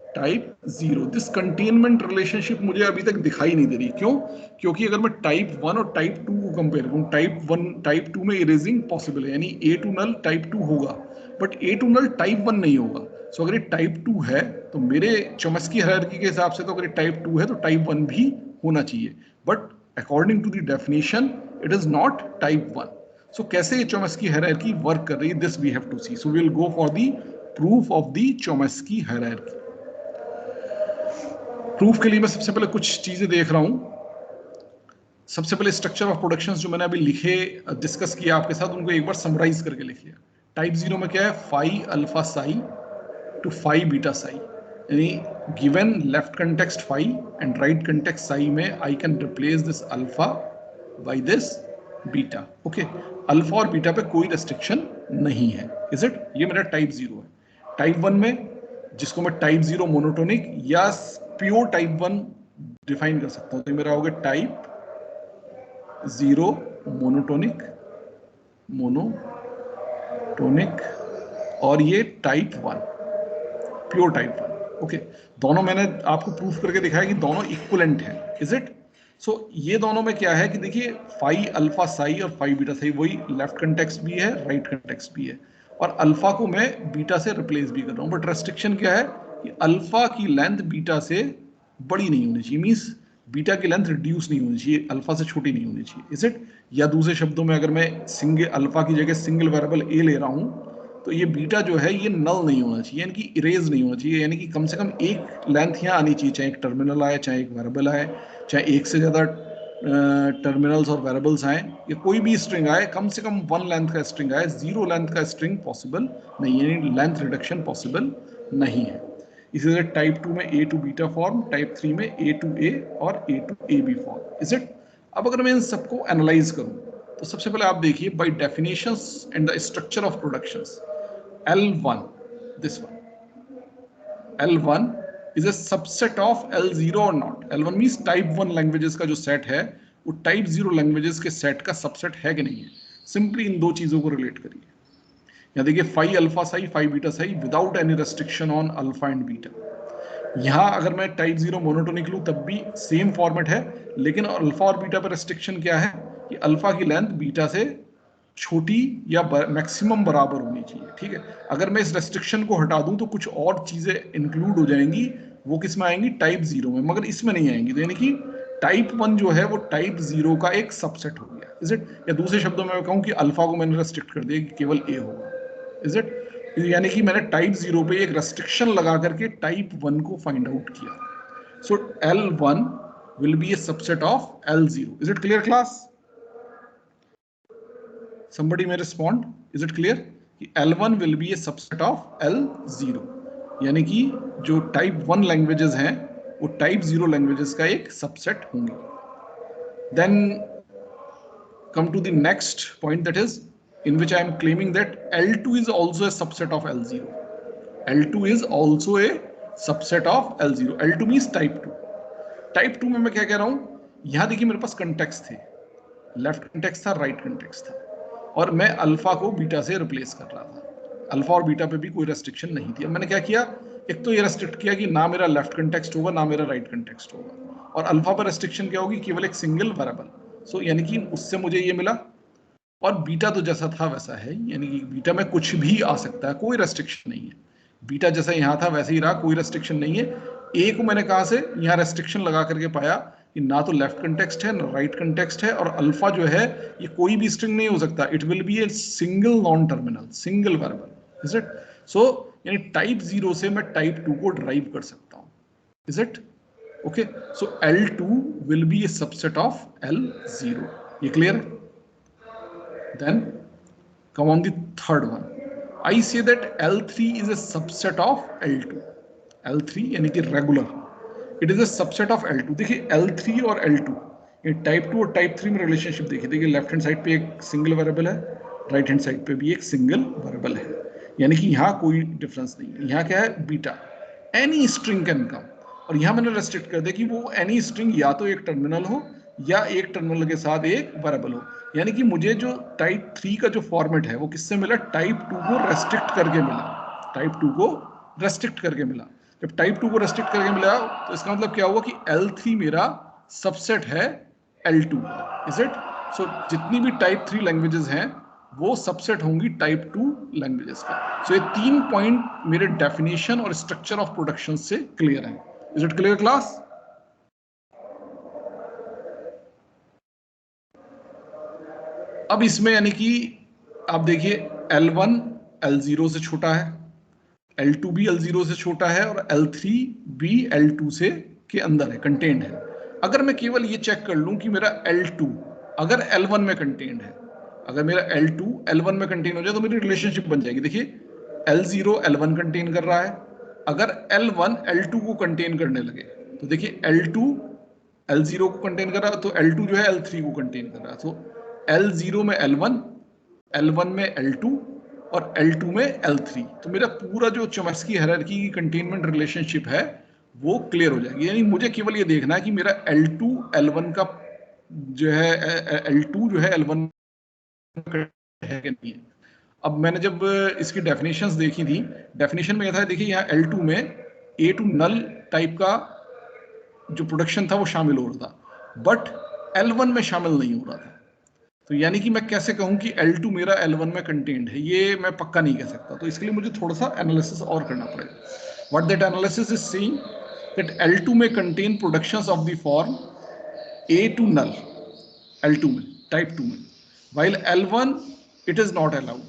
टाइप 0। दिस कंटेनमेंट रिलेशनशिप मुझे अभी तक दिखाई नहीं दे रही। क्यों? क्योंकि अगर मैं टाइप 1 और टाइप 2 को कंपेयर करूं, टाइप 2 में इरेजिंग पॉसिबल है, यानी A टू नल टाइप 2 होगा, but A to null type 1 नहीं होगा। सो अगर ये टाइप 2 है तो मेरे चॉम्स्की हायरार्की के हिसाब से तो अगर ये टाइप 2 है तो टाइप 1 भी होना चाहिए, but according to the definition it is not type 1। So कैसे ये चॉम्स्की हायरार्की वर्क कर रही है, this we have to see. So we will go for the proof of the Chomsky hierarchy. Proof के लिए मैं सबसे पहले कुछ चीजें देख रहा हूं। सबसे पहले स्ट्रक्चर ऑफ प्रोडक्शंस जो मैंने अभी लिखे, डिस्कस किया आपके साथ, उनको एक बार समराइज करके लिख लिया। टाइप 0 में क्या है, phi alpha psi to phi beta psi, यानी given left context phi and right context psi में I can replace this alpha by this beta. Okay, alpha और बीटा पे कोई रेस्ट्रिक्शन नहीं है। Is it? ये मेरा टाइप 0 है। टाइप 1 में, जिसको मैं टाइप 0 मोनोटोनिक या प्योर टाइप 1 डिफाइन कर सकता हूं, तो मेरा होगा टाइप 0 मोनोटोनिक, और ये टाइप 1 प्योर टाइप 1। ओके, दोनों मैंने आपको प्रूफ करके दिखाया कि दोनों इक्विवेलेंट हैं। Is it? सो ये दोनों में क्या है कि देखिए, फाई अल्फा साई और फाई बीटा साई वही लेफ्ट कंटेक्स्ट भी है, राइट कंटेक्स्ट भी है, और अल्फा को मैं बीटा से रिप्लेस भी कर रहा हूं, बट रेस्ट्रिक्शन क्या है कि अल्फा की लेंथ बीटा से बड़ी नहीं होनी चाहिए, मींस बीटा की लेंथ रिड्यूस नहीं होनी चाहिए, अल्फा से छोटी नहीं होनी चाहिए। Is it? या दूसरे शब्दों में, अगर मैं सिंगल अल्फा की जगह सिंगल वेरिएबल ए ले रहा हूं तो ये बीटा जो है ये नल नहीं होना चाहिए, यानी कि इरेज नहीं होना चाहिए, यानी कि कम से कम एक लेंथ यहाँ आनी चाहिए, चाहे एक टर्मिनल आए, चाहे एक वेरिएबल आए, चाहे एक से ज़्यादा टर्मिनल्स और वेरिएबल्स आए या कोई भी स्ट्रिंग आए, कम से कम 1 लेंथ का स्ट्रिंग आए, 0 लेंथ का स्ट्रिंग पॉसिबल नहीं है, यानी लेंथ रिडक्शन पॉसिबल नहीं है। इसी तरह टाइप 2 में A to beta form, type 3 में A to A और A to AB form. Is it? अब अगर मैं इन सबको एनालाइज करूं तो सबसे पहले आप देखिए, by definitions and the structure of productions, L1, this one, L1 is a subset of L0 or not? L1 means type 1 languages का जो सेट है वो टाइप 0 लैंग्वेजेस के सेट का सबसेट है कि नहीं है। सिंपली इन दो चीजों को रिलेट करिए। यहाँ देखिए phi alpha psi, phi beta psi without any restriction on alpha and beta. यहाँ अगर मैं टाइप 0 मोनोटोनिक लूँ तब भी सेम फॉर्मेट है, लेकिन अल्फा और बीटा पर रेस्ट्रिक्शन क्या है कि अल्फा की लेंथ बीटा से छोटी या मैक्सिमम बराबर होनी चाहिए। ठीक है, अगर मैं इस रेस्ट्रिक्शन को हटा दूं तो कुछ और चीजें इंक्लूड हो जाएंगी, वो किस में आएंगी? टाइप 0 में, मगर इसमें नहीं आएंगी। तो यानी कि टाइप 1 जो है वो टाइप 0 का एक सबसेट हो गया। Is it? या दूसरे शब्दों में मैं कहूं कि अल्फा को मैंने रेस्ट्रिक्ट कर दिया कि केवल ए होगा। Is it? यानी कि मैंने टाइप 0 पे एक रेस्ट्रिक्शन लगा करके टाइप 1 को फाइंड आउट किया। सो L1 will be a subset of L0. Is it clear, class? Somebody may respond. Is it clear? L1 will be a subset of L0. यानी कि जो टाइप 1 लैंग्वेजेस हैं वो टाइप 0 लैंग्वेजेस का एक subset होंगे। Then come to the next point, that is in which I am claiming that L2 is also a subset of L0. L2 is also a subset of L0. L2 means type 2. Type 2 में मैं क्या कह रहा हूं, यहां देखिए मेरे पास context थे, लेफ्ट कंटेक्स्ट था, राइट कंटेक्स्ट था, और मैं अल्फा को बीटा से रिप्लेस कर रहा था। अल्फा और बीटा पे भी कोई रेस्ट्रिक्शन नहीं थी। अब मैंने क्या किया, एक तो ये रेस्ट्रिक्ट किया कि ना मेरा लेफ्ट कंटेक्स्ट होगा ना मेरा राइट कंटेक्स्ट होगा, और अल्फा पर रेस्ट्रिक्शन क्या होगी? केवल एक सिंगल वेरिएबल। सो यानी कि उससे मुझे ये मिला, और बीटा तो जैसा था वैसा है, यानी कि बीटा में कुछ भी आ सकता है, कोई रेस्ट्रिक्शन नहीं है। बीटा जैसा यहाँ था वैसे ही रहा, कोई रेस्ट्रिक्शन नहीं है। ए को मैंने कहा से यहाँ रेस्ट्रिक्शन लगा करके पाया कि ना तो लेफ्ट कंटेक्स्ट है ना राइट कंटेक्स्ट है, और अल्फा जो है ये कोई भी स्ट्रिंग नहीं हो सकता, it will be a single non terminal, single variable. Is it? So यानी टाइप 0 से मैं टाइप 2 को ड्राइव कर सकता हूँ। Is it? Okay, so L2 will be A subset of L0। ये क्लियर है? Then come on the third one. I say that L3 is a subset of L2. L3 यानी कि regular, it is a subset of L2। देखिए L3 और L2 ये type 2 और type 3 में relationship देखिए। देखिए लेफ्ट हैंड साइड पे एक सिंगल वेरिएबल है, राइट हैंड साइड पे भी एक सिंगल वेरिएबल है, यानी कि यहाँ कोई डिफरेंस नहीं है। यहाँ क्या है? Beta, any string can come, और यहाँ मैंने रेस्ट्रिक्ट कर दिया कि वो एनी स्ट्रिंग या तो एक टर्मिनल हो या एक टर्मिनल के साथ एक वेरिएबल हो। यानी कि मुझे जो टाइप 3 का जो फॉर्मेट है वो किससे मिला? टाइप 2 को रेस्ट्रिक्ट करके मिला। टाइप 2 को रेस्ट्रिक्ट करके मिला। जब टाइप 2 को रेस्ट्रिक्ट करके मिला तो इसका मतलब क्या हुआ कि L3 मेरा सबसेट है L2। Is it? सो जितनी भी टाइप 3 लैंग्वेजेस हैं वो सबसेट होंगी टाइप 2 लैंग्वेजेस का। सो ये 3 पॉइंट मेरे डेफिनेशन और स्ट्रक्चर ऑफ प्रोडक्शन से क्लियर है। Is it clear class? अब इसमें यानी कि आप देखिए L1 L0 से छोटा है, L2 भी L0 से छोटा है, और L3 भी L2 से के अंदर है, कंटेंट है। अगर मैं केवल ये चेक कर लूं कि मेरा L2 अगर L1 में कंटेंट है, अगर मेरा L2 L1 में कंटेन हो जाए तो मेरी रिलेशनशिप बन जाएगी। देखिए L0 L1 कंटेन कर रहा है, अगर L1 L2 को कंटेन करने लगे तो देखिए L2 L0 को कंटेन कर रहा है तो L2 जो है L3 को कंटेन कर रहा है। तो L0 में L1, L1 में L2 और L2 में L3, तो मेरा पूरा जो चॉम्स्की हायरार्की की कंटेनमेंट रिलेशनशिप है वो क्लियर हो जाएगी। यानी मुझे केवल ये देखना है कि मेरा L2 L1 का जो है L2 जो है L1 है कि नहीं है। अब मैंने जब इसकी डेफिनेशंस देखी थी, डेफिनेशन में यह था, देखिए यहाँ L2 में A टू नल टाइप का जो प्रोडक्शन था वो शामिल हो रहा था, बट L1 में शामिल नहीं हो रहा था। तो यानी कि मैं कैसे कहूं कि L2 मेरा L1 में कंटेंट है, ये मैं पक्का नहीं कह सकता। तो इसके लिए मुझे थोड़ा सा एनालिसिस और करना पड़ेगा। What that analysis is saying that L2 में contain productions of the form A to null, L2 में, टाइप 2 में, while L1 it is not allowed.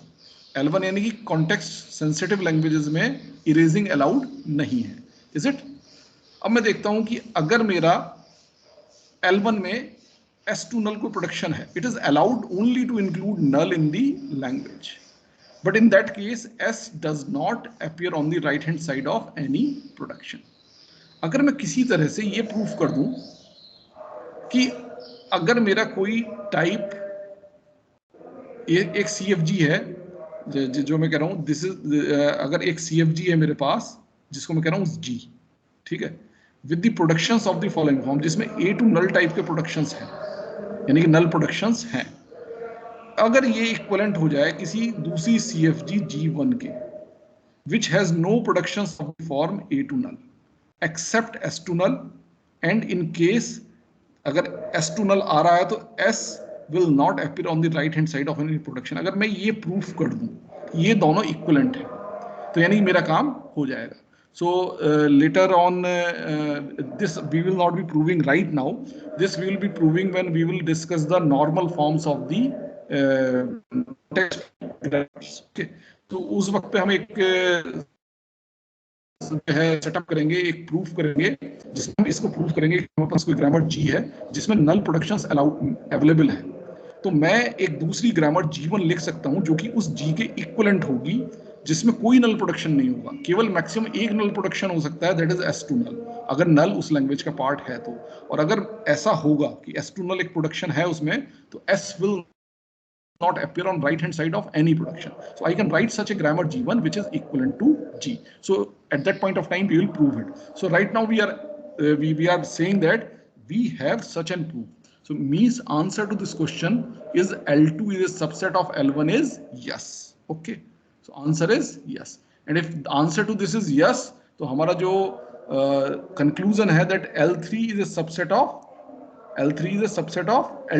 L1 यानी कि कॉन्टेक्स्ट सेंसिटिव लैंग्वेजेस में इरेजिंग अलाउड नहीं है। Is it? अब मैं देखता हूं कि अगर मेरा L1 में S2 null कोई प्रोडक्शन है, it is allowed only to include null in the language. But in that case, S does not appear on the right hand side of any production. अगर मैं किसी तरह से ये प्रूफ कर दूं कि अगर मेरा कोई टाइप एक CFG है, जो मैं कह रहा हूं दिस इज, अगर एक CFG है मेरे पास जिसको मैं कह रहा हूं G, ठीक है, with the productions of the following form, जिसमें A टू नल टाइप के प्रोडक्शंस हैं, यानी कि नल प्रोडक्शंस हैं, अगर ये इक्वलेंट हो जाए किसी दूसरी CFG G1 के which has no productions of the form A to null except S to null, and in case अगर S to null आ रहा है तो S will not appear on the right hand side of any production. अगर मैं ये proof कर दूं ये दोनों इक्वलेंट है तो यानी मेरा काम हो जाएगा. So later on this we will not be proving right now. This we will be proving when we will discuss the normal forms of the text grammars. Okay. तो उस वक्त पे हम एक है सेटअप करेंगे, एक प्रूफ करेंगे जिसमें हम इसको प्रूफ करेंगे कि हमारे पास कोई ग्रामर G है जिसमें नल प्रोडक्शंस अवेलेबल है, तो मैं एक दूसरी ग्रामर G1 लिख सकता हूं जो कि उस G के इक्विवेलेंट होगी जिसमें कोई नल प्रोडक्शन नहीं होगा, केवल मैक्सिमम एक नल प्रोडक्शन हो सकता है, दैट इज S2 नल, अगर नल उस लैंग्वेज का पार्ट है तो. और अगर ऐसा होगा कि S2 नल एक प्रोडक्शन है उसमें, तो S will not appear on right hand side of any production. So I can write such a grammar G1 which is equivalent to G. So at that point of time we will prove it. So right now we are saying that we have such an proof. So means answer to this question is L2 is a subset of L1 is yes. Okay. So answer is yes. And if the answer to this is yes, तो हमारा जो conclusion है that L3 is a subset of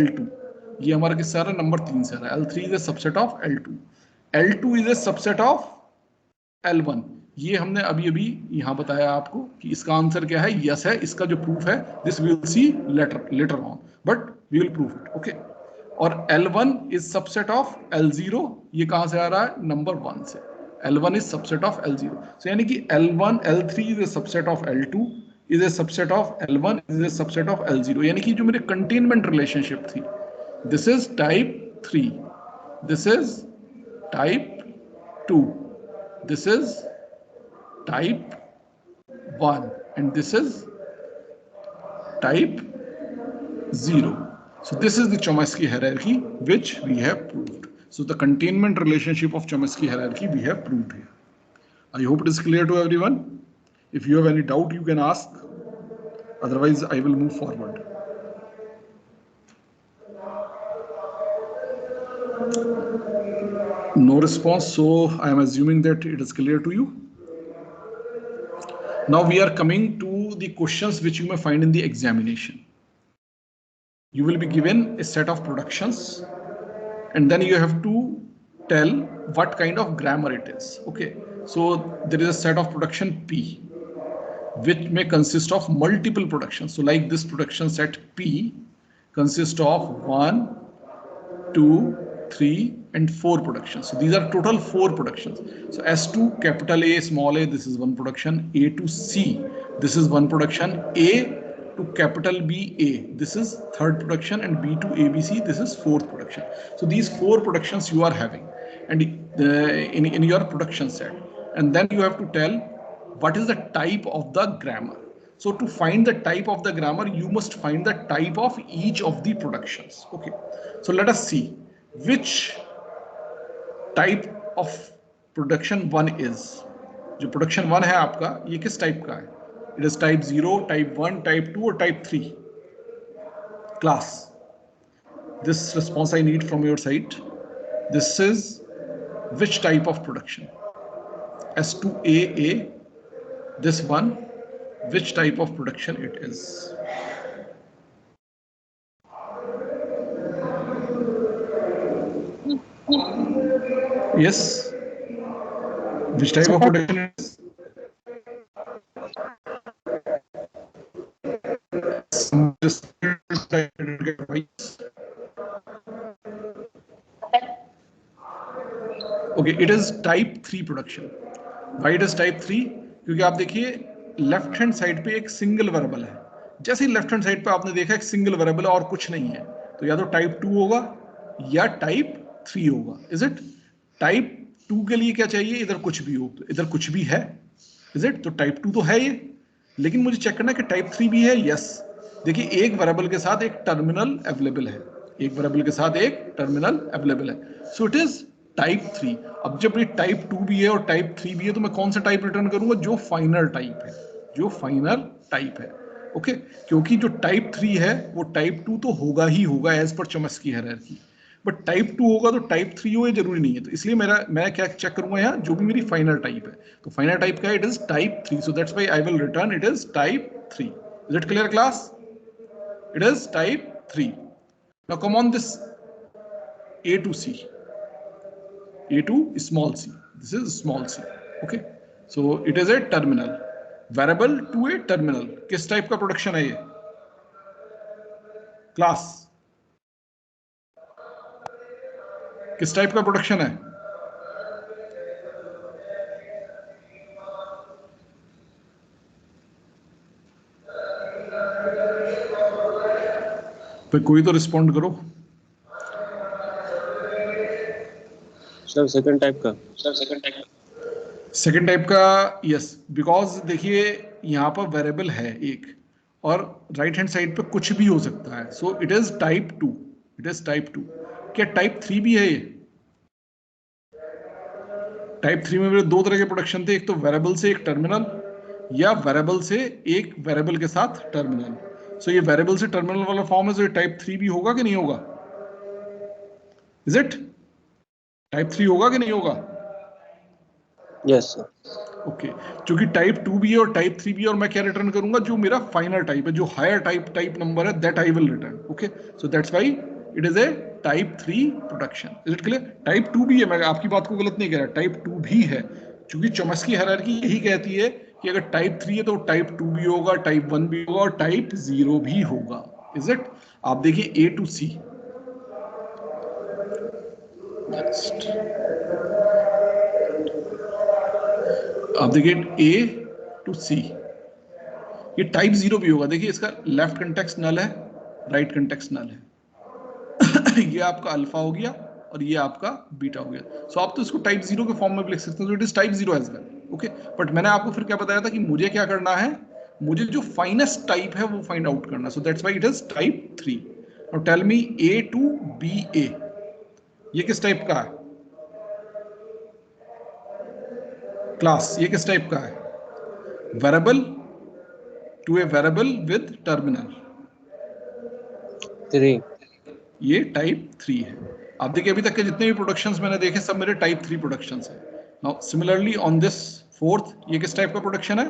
L2. ये हमारा किससे आ रहा है, number 3 से आ रहा है. L3 is a subset of L2. L2 is a subset of L1. ये हमने अभी अभी यहाँ बताया आपको कि इसका आंसर क्या है, यस है. इसका जो प्रूफ है this we will see later on, but we will prove it. Okay. और L1 is subset of L0. ये कहाँ से आ रहा है, नंबर 1 से. L1 is subset of L0. So यानी कि L3 is a subset of L2 is a subset of L1 is a subset of L0. यानी कि जो मेरे कंटेनमेंट रिलेशनशिप थी, this is type 3, this is type 2, this is type 1, and this is type 0. So this is the Chomsky hierarchy which we have proved. So the containment relationship of Chomsky hierarchy we have proved here. I hope it is clear to everyone. If you have any doubt you can ask, otherwise I will move forward. No response, so I am assuming that it is clear to you. Now we are coming to the questions which you may find in the examination. You will be given a set of productions and then you have to tell what kind of grammar it is. Okay, so there is a set of production P which may consist of multiple productions. So like this production set P consists of 1, 2, 3 and 4 productions. So these are total 4 productions. So S2 capital A small a, this is one production. A to C, this is one production. A to capital B A, this is third production, and B to ABC, this is fourth production. So these 4 productions you are having, and in your production set, and then you have to tell what is the type of the grammar. So to find the type of the grammar, you must find the type of each of the productions. Okay. So let us see which type of production 1 is. जो production 1 है आपका, ये किस type का है? It is type 0, type 1, type 2 or type 3? Class. This response I need from your side. This is which type of production? S2AA, this one, which type of production it is? Yes. Which type of production it is? Okay, it is type 3 production. Why it is type 3? क्योंकि आप देखिए left hand side पे एक single variable है. जैसे ही left hand side पे आपने देखा एक सिंगल वेरिएबल और कुछ नहीं है, तो या तो टाइप 2 होगा या टाइप 3 होगा। Is it? टाइप 2 के लिए क्या चाहिए? इधर कुछ भी हो, तो इधर कुछ भी है। Is it? तो टाइप 2 तो है ये, लेकिन मुझे चेक करना है कि टाइप 3 भी है। यस, देखिए एक वेरिएबल के साथ एक टर्मिनल अवेलेबल है, एक वेरिएबल के साथ एक टर्मिनल अवेलेबल है, सो इट इज टाइप 3। अब जब ये टाइप 2 भी है और टाइप 3 भी है, तो मैं कौन सा टाइप रिटर्न करूंगा? जो फाइनल टाइप है, जो फाइनल टाइप है। ओके, क्योंकि जो टाइप 3 है वो टाइप 2 तो होगा ही होगा as per Chomsky hierarchy, but type 2 होगा तो टाइप 3 हो, ये जरूरी नहीं है। तो इसलिए मैं क्या चेक करूंगा यहाँ? जो भी मेरी फाइनल टाइप है, तो फाइनल टाइप क्या है? It is type 3, so that's why I will return it is type 3। Is it clear class? It is type 3. Now come on this A to C. A to small c. This is small c. Okay. So it is a terminal. Variable to a terminal. किस type का production है ये? Class किस type का production है? तो कोई तो रिस्पॉन्ड करो। सर सेकंड टाइप का। सेकेंड टाइप का, यस, बिकॉज देखिए यहाँ पर वेरिएबल है एक और राइट हैंड साइड पे कुछ भी हो सकता है, सो it is type 2। It is type 2। क्या टाइप 3 भी है ये? टाइप 3 में मेरे दो तरह के प्रोडक्शन थे, एक तो वेरिएबल से एक टर्मिनल, या वेरिएबल से एक वेरिएबल के साथ टर्मिनल। सो ये वेरिएबल से टर्मिनल वाला फॉर्म है, तो ये टाइप 3 भी होगा कि नहीं होगा? Is it? टाइप 3 होगा कि नहीं होगा? Yes sir. ओके, क्योंकि टाइप 2 भी है और टाइप 3 भी है, और मैं क्या रिटर्न करूंगा? जो मेरा फाइनल टाइप है, जो हायर टाइप नंबर है, that I will return. Okay, so that's why it is a type 3 production. Is it clear? Type 2 भी है, मैं आपकी बात को गलत नहीं कह रहा, टाइप 2 भी है, क्योंकि चॉम्स्की हायरार्की यही कहती है कि अगर टाइप 3 है तो टाइप 2 भी होगा, टाइप 1 भी होगा और टाइप 0 भी होगा। Is it? आप देखिए A to C। नेक्स्ट आप देखिए A to C, ये टाइप 0 भी होगा। देखिए इसका लेफ्ट कंटेक्स्ट नल है, राइट कंटेक्स्ट नल है। ये आपका अल्फा हो गया और ये आपका बीटा हो गया। सो आप तो इसको टाइप 0 के फॉर्म में भी लिख सकते हैं, तो it is type 0 as well. Okay, but मैंने आपको फिर क्या बताया था कि मुझे क्या करना है? मुझे जो फाइनेस्ट टाइप है वो फाइंड आउट करना। So that's why it is type 3। Now tell me A to BA, ये किस टाइप का है? क्लास ये किस टाइप का है? Variable to a variable with terminal, 3। ये टाइप 3 है। आप देखिए अभी तक के जितने भी प्रोडक्शंस मैंने देखे सब मेरे टाइप 3 प्रोडक्शंस हैं। Now similarly on this fourth, ये किस टाइप का प्रोडक्शन है?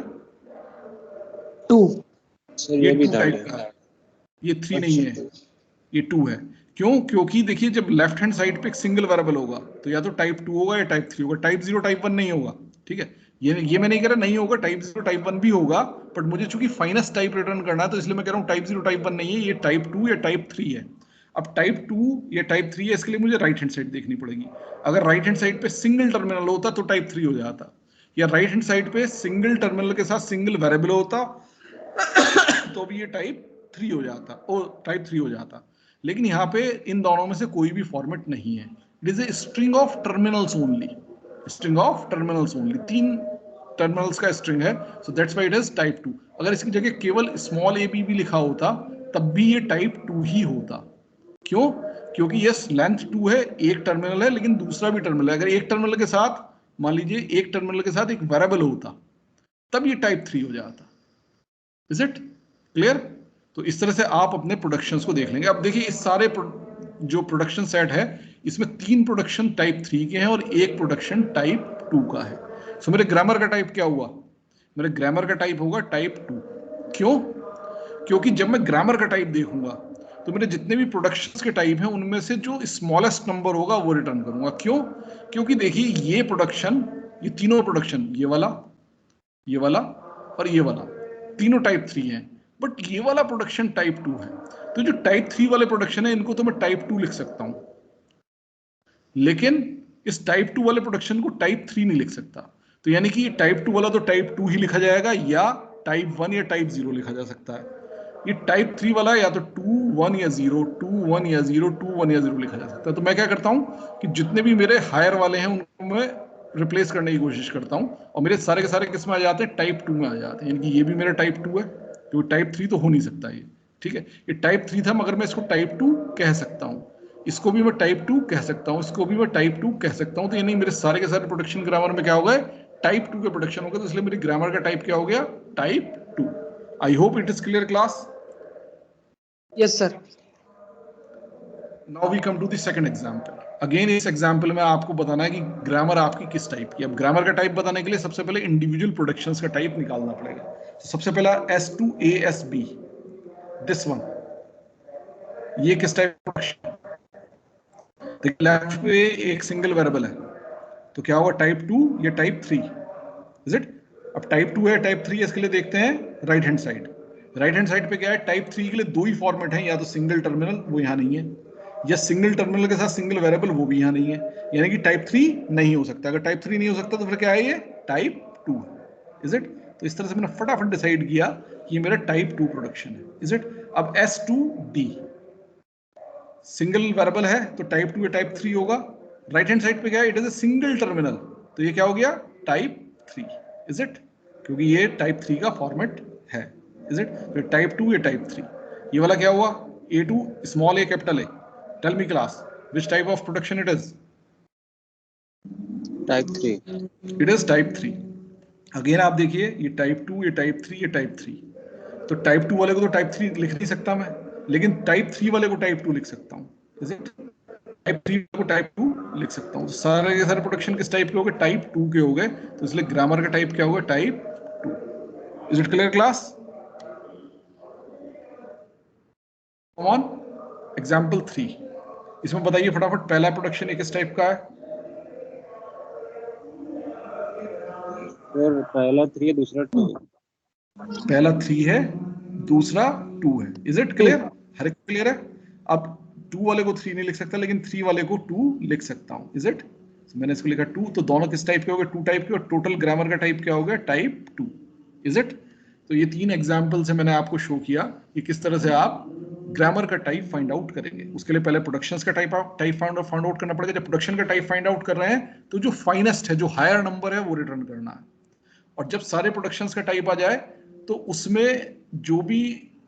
2 सर। ये ये भी 2 थर्ड टाइप का है। है, ये 3 नहीं है, ये 2 है। क्यों? क्योंकि देखिए जब लेफ्ट हैंड साइड पे एक सिंगल वेरिएबल होगा तो या तो टाइप 2 होगा या टाइप 3 होगा, टाइप 0 टाइप 1 नहीं होगा। ठीक है, ये मैं नहीं कह रहा नहीं होगा, टाइप 0 टाइप 1 भी होगा, बट मुझे चूंकि फाइनेस्ट टाइप रिटर्न करना है तो इसलिए मैं कह रहा हूँ टाइप 0 टाइप 1 नहीं है, ये टाइप 2 या टाइप 3 है। अब टाइप 2 या टाइप 3 है, इसके लिए मुझे राइट हैंड साइड देखनी पड़ेगी। अगर राइट हैंड साइड पे सिंगल टर्मिनल होता तो टाइप 3 हो जाता, या राइट हैंड साइड पे सिंगल टर्मिनल के साथ सिंगल वेरिएबल होता तो भी ये टाइप 3 हो जाता, ओ टाइप 3 हो जाता। लेकिन यहाँ पे इन दोनों में से कोई भी फॉर्मेट नहीं है, it is a string of terminals only, string of terminals only, 3 terminals का स्ट्रिंग है, सो that's why it is type 2। अगर इसकी जगह केवल स्मॉल a b भी लिखा होता तब भी ये टाइप 2 ही होता। क्यों? क्योंकि यस लेंथ 2 है, एक टर्मिनल है लेकिन दूसरा भी टर्मिनल है। अगर एक टर्मिनल के साथ, मान लीजिए एक टर्मिनल के साथ एक वेरिएबल होता तब ये टाइप 3 हो जाता। Is it clear? तो इस तरह से आप अपने प्रोडक्शंस को देख लेंगे। अब देखिए इस सारे जो प्रोडक्शन सेट है इसमें 3 प्रोडक्शन टाइप 3 के हैं और एक प्रोडक्शन टाइप 2 का है। सो मेरे ग्रामर का टाइप क्या हुआ? मेरे ग्रामर का टाइप होगा टाइप 2। क्यों? क्योंकि जब मैं ग्रामर का टाइप देखूंगा तो मेरे जितने भी प्रोडक्शंस के टाइप हैं उनमें से जो स्मॉलेस्ट नंबर होगा वो रिटर्न करूंगा। क्यों? क्योंकि देखिए ये प्रोडक्शन, ये तीनों प्रोडक्शन, ये वाला और ये वाला, तीनों टाइप 3 हैं, बट ये वाला प्रोडक्शन टाइप 2 है। तो जो टाइप 3 वाले प्रोडक्शन है इनको तो मैं टाइप 2 लिख सकता हूं, लेकिन इस टाइप 2 वाले प्रोडक्शन को टाइप 3 नहीं लिख सकता। तो यानी कि टाइप 2 वाला तो टाइप 2 ही लिखा जाएगा, या टाइप 1 या टाइप 0 लिखा जा सकता है। ये टाइप 3 वाला या तो 2 1 या 0, 2 1 या 0, 2 1 या 0 लिखा जा सकता है। तो मैं क्या करता हूँ कि जितने भी मेरे हायर वाले हैं उनको मैं रिप्लेस करने की कोशिश करता हूँ, और मेरे सारे के सारे किस में आ जाते हैं, टाइप 2 में आ जाते हैं। यानी कि ये भी मेरा टाइप 2 है, क्योंकि टाइप 3 तो हो नहीं सकता ये, ठीक है। ये टाइप 3 था, मगर मैं इसको टाइप 2 कह सकता हूँ, इसको भी मैं टाइप 2 कह सकता हूँ, इसको भी मैं टाइप 2 कह सकता हूँ। तो यानी मेरे सारे के सारे प्रोडक्शन ग्रामर में क्या हो गए, टाइप 2 के प्रोडक्शन हो गए। तो इसलिए मेरी ग्रामर का टाइप क्या हो गया, type 2। I hope it is clear class. Yes sir. Now we come to the second example. Again इस एग्जांपल में आपको बताना है कि ग्रामर आपकी किस टाइप की। अब ग्रामर का टाइप बताने के लिए सबसे पहले इंडिविजुअल प्रोडक्शंस का टाइप निकालना पड़ेगा। तो सबसे पहला S2ASB, दिस वन, ये किस टाइप का प्रोडक्शन। देखिए लेफ्ट पे एक सिंगल वेरिएबल है, तो क्या होगा, टाइप 2 या टाइप 3, इज इट। अब टाइप 2 है टाइप 3 है, इसके लिए देखते हैं right hand side. Right hand side पे क्या है, टाइप 3 के लिए दो ही फॉर्मेट है, या तो सिंगल टर्मिनल, वो यहाँ नहीं है, या सिंगल टर्मिनल के साथ सिंगल वेरिएबल, वो भी यहाँ नहीं है। यानी कि टाइप 3 नहीं हो सकता। अगर टाइप 3 नहीं हो सकता तो फिर क्या है, ये टाइप 2, इज इट। तो इस तरह से मैंने फटाफट डिसाइड किया कि ये मेरा टाइप 2 प्रोडक्शन है, इज इट। अब S2D, सिंगल वेरिएबल है तो टाइप 2 या टाइप 3 होगा। राइट हैंड साइड पे क्या है, it is a single terminal, तो ये क्या हो गया, टाइप 3, इज इट, क्योंकि ये टाइप 3 का फॉर्मेट है, इज इट। फिर टाइप 2 या टाइप 3, ये वाला क्या हुआ, A2 small a capital A। Tell me class, which type of production it is. Type 3। It is type 3। Again आप देखिए, ये टाइप 2, ये टाइप 3, ये टाइप 3। तो टाइप 2 वाले को तो टाइप 3 लिख नहीं सकता मैं, लेकिन टाइप 3 वाले को टाइप 2 लिख सकता हूँ, इज इट। टाइप 3 को टाइप 2 लिख सकता हूँ। तो सारे के सारे प्रोडक्शन किस टाइप के हो गए, टाइप 2 के हो गए। तो इसलिए ग्रामर का टाइप क्या होगा, type 2। Is it clear class. On example 3, इसमें बताइए फटाफट, पहला प्रोडक्शन एक किस टाइप का है। सर पहला 3 है, दूसरा 2 है। पहला 3 है, दूसरा 2 है, इज इट क्लियर, हर एक क्लियर है। अब 2 वाले को 3 नहीं लिख सकता, लेकिन 3 वाले को 2 लिख सकता हूं, इज इट। मैंने इसको लिखा 2, तो दोनों किस टाइप के हो गए, 2 टाइप के, और टोटल ग्रामर का टाइप क्या हो गया, टाइप 2, इज इट। तो ये 3 एग्जाम्पल से मैंने आपको शो किया कि किस तरह से आप ग्रामर का टाइप फाइंड आउट करेंगे। उसके लिए पहले प्रोडक्शंस का टाइप फाइंड आउट करना पड़ेगा। जब प्रोडक्शन का टाइप फाइंड आउट कर रहे हैं तो जो फाइनेस्ट है, जो हायर नंबर है, वो रिटर्न करना है। और जब सारे प्रोडक्शंस का टाइप आ जाए तो उसमें जो भी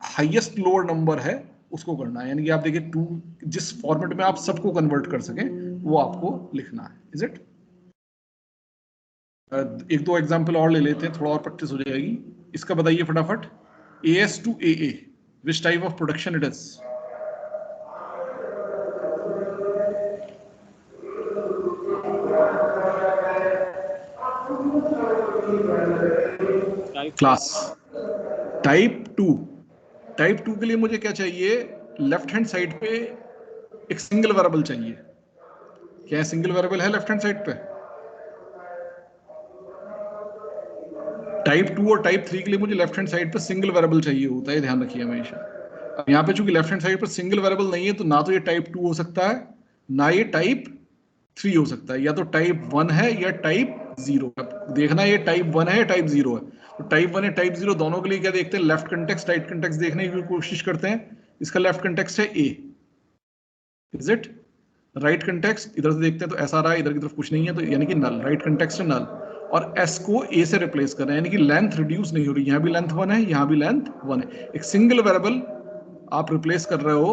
हाईएस्ट लोअर नंबर है उसको करना है। यानी कि आप देखिए 2 जिस फॉर्मेट में आप सबको कन्वर्ट कर सकें वो आपको लिखना है, इज इट। एक दो एग्जांपल और ले लेते हैं, थोड़ा और प्रैक्टिस हो जाएगी। इसका बताइए फटाफट, AS to AA, which type of production it is. Type class type 2। Type 2 के लिए मुझे क्या चाहिए, लेफ्ट हैंड साइड पे एक सिंगल वेरिएबल चाहिए। क्या है, सिंगल वेरिएबल है लेफ्ट हैंड साइड पे। टाइप 2 और टाइप 3 के लिए मुझे लेफ्ट हैंड साइड पर सिंगल वेरिएबल चाहिए होता है, ध्यान रखिए हमेशा। अब यहाँ पे चूंकि लेफ्ट हैंड साइड पर सिंगल वेरिएबल नहीं है, तो ना तो ये टाइप 2 हो सकता है, ना ये टाइप 3 हो सकता है। या तो टाइप 1 है या टाइप 0। देखना ये टाइप 1 है या टाइप 0 है। तो टाइप 1 या टाइप 0 दोनों के लिए क्या देखते हैं, लेफ्ट कंटेक्स्ट राइट कंटेक्स्ट देखने की कोशिश करते हैं। इसका लेफ्ट कंटेक्स्ट है A, is it. Right context इधर से देखते हैं तो ऐसा रहा है, इधर की तरफ कुछ नहीं है, तो यानी कि नल, राइट कंटेक्स्ट है नल। और S को A से रिप्लेस कर रहे हैं, यानी कि लेंथ रिड्यूस नहीं हो रही। यहाँ भी लेंथ 1 है, यहाँ भी लेंथ 1 है। एक सिंगल वेरिएबल आप रिप्लेस कर रहे हो,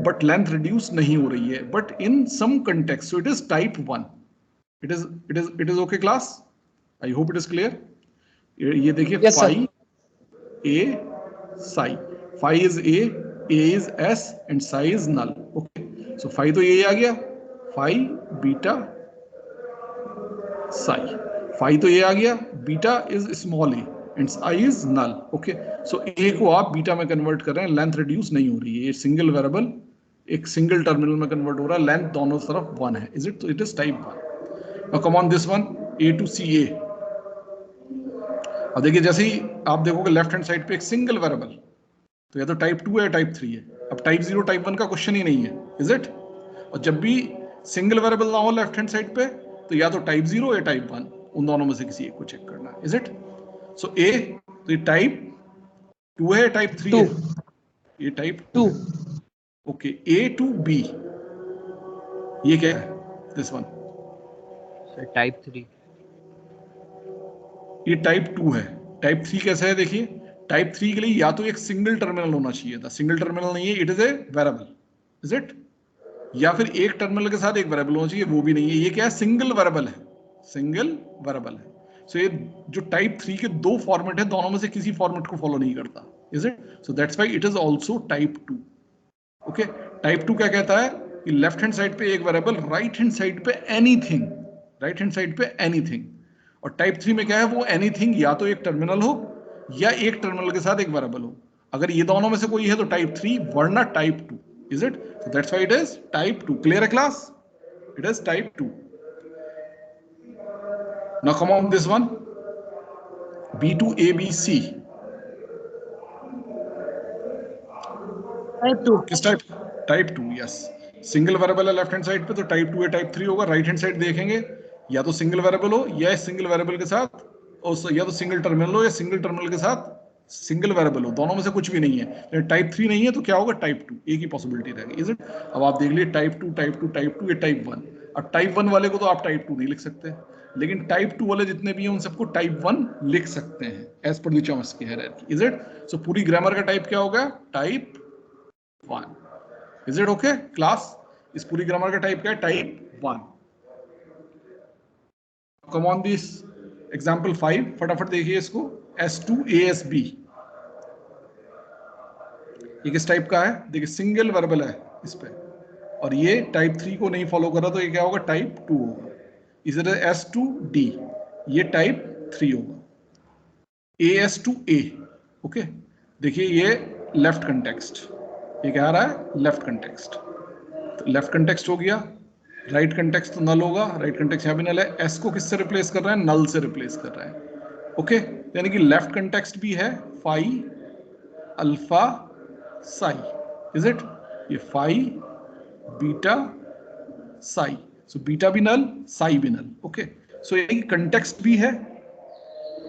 बट लेंथ रिड्यूस नहीं हो रही है, but in some context, so it is type 1। It is okay class, I hope it is clear. ये देखिए, yes sir. Phi A psi, phi is A is S and psi is null. Okay, so phi तो ये आ गया, phi beta psi, phi तो ये आ गया, beta is small a and psi is null. Okay, so A को आप beta में convert कर रहे हैं, लेंथ रिड्यूस नहीं हो रही है, ये सिंगल वेरिएबल एक सिंगल टर्मिनल में कन्वर्ट हो रहा है, लेंथ दोनों तरफ 1 है, इज इट। तो it is type 1। Now come on this one, A to CA। अब देखिए, जैसे ही आप देखोगे लेफ्ट हैंड साइड पे एक सिंगल वेरिएबल, तो या तो टाइप 2 है या टाइप 3 है। अब टाइप 0 टाइप 1 का क्वेश्चन ही नहीं है, इज इट। और जब भी सिंगल वेरिएबल ना हो लेफ्ट हैंड साइड पे, तो या तो टाइप 0 या टाइप 1, उन दोनों में से किसी एक को चेक करना है, इज इट। सो ए, तो ये टाइप 2 है, टाइप 3 है? ये type 2। Okay, A to B, ये क्या है? This one type 3। ये टाइप 2 है। टाइप 3 कैसे है? देखिए, टाइप 3 के लिए या तो एक सिंगल टर्मिनल होना चाहिए था, सिंगल टर्मिनल नहीं है, it is a variable, is it? या फिर एक टर्मिनल के साथ एक वेरिएबल होना चाहिए, वो भी नहीं है। ये क्या है? सिंगल वेरिएबल है, सिंगल वेरिएबल है। सो ये जो टाइप 3 के दो फॉर्मेट है, दोनों में से किसी फॉर्मेट को फॉलो नहीं करता, is it? So that's why it is also type 2। Okay, type 2 क्या कहता है कि लेफ्ट हैंड साइड पे एक वेरिएबल, राइट हैंड साइड पे एनीथिंग, राइट हैंड साइड पे एनीथिंग। और टाइप 3 में क्या है? वो एनीथिंग या तो एक टर्मिनल हो या एक टर्मिनल के साथ एक वेरिएबल हो। अगर ये दोनों में से कोई है तो टाइप 3, वरना type 2, is it? So that's why it is type 2। Clear है class? It is type 2। Now come on this one, B to ABC, type 2। किस type? Type 2, yes. Single variable है लेफ्ट हैंड साइड पे तो type 2 है, type 3 होगा। Right hand side देखेंगे, या तो सिंगल वेरिएबल हो या सिंगल वेरिएबल के साथ, या तो सिंगल टर्मिनल हो या सिंगल टर्मिनल के साथ सिंगल वेरिएबल हो, दोनों में से कुछ भी नहीं है। टाइप 3 नहीं है तो क्या होगा? टाइप 2, एक ही पॉसिबिलिटी रहेगी, इज इट? अब आप देख लीजिए, टाइप 2, टाइप 2, टाइप 2, ये टाइप 1। अब टाइप 1 वाले को तो आप टाइप 2 नहीं लिख सकते, लेकिन टाइप 2 वाले जितने भी हैं उन सबको टाइप 1 लिख सकते हैं एज पर the Chomsky hierarchy, is it? So पूरी ग्रामर का टाइप क्या होगा? Type 1। Is it okay class? इस पूरी ग्रामर का टाइप क्या है? Type 1। Come on this example 5, फटाफट देखिए इसको। S2 ASB, ये किस टाइप का है? देखिए, सिंगल वेरिएबल है इस पे, और ये टाइप 3 को नहीं फॉलो कर रहा, तो ये क्या होगा? टाइप 2 होगा। इसी तरह S2D, ये टाइप 3 होगा। AS2A, ओके, देखिए ये लेफ्ट कंटेक्स्ट, ये क्या आ रहा है? Left context. तो लेफ्ट कंटेक्स्ट हो गया, राइट कंटेक्स्ट तो नल होगा, राइट कंटेक्स्ट यहाँ भी नल है। एस को किससे रिप्लेस कर रहा है? नल से रिप्लेस कर रहा है। ओके, यानी कि लेफ्ट कंटेक्स्ट भी है phi alpha psi, is it? ये phi beta psi, so beta भी नल, साई भी नल। ओके, सो ये कंटेक्स्ट भी है,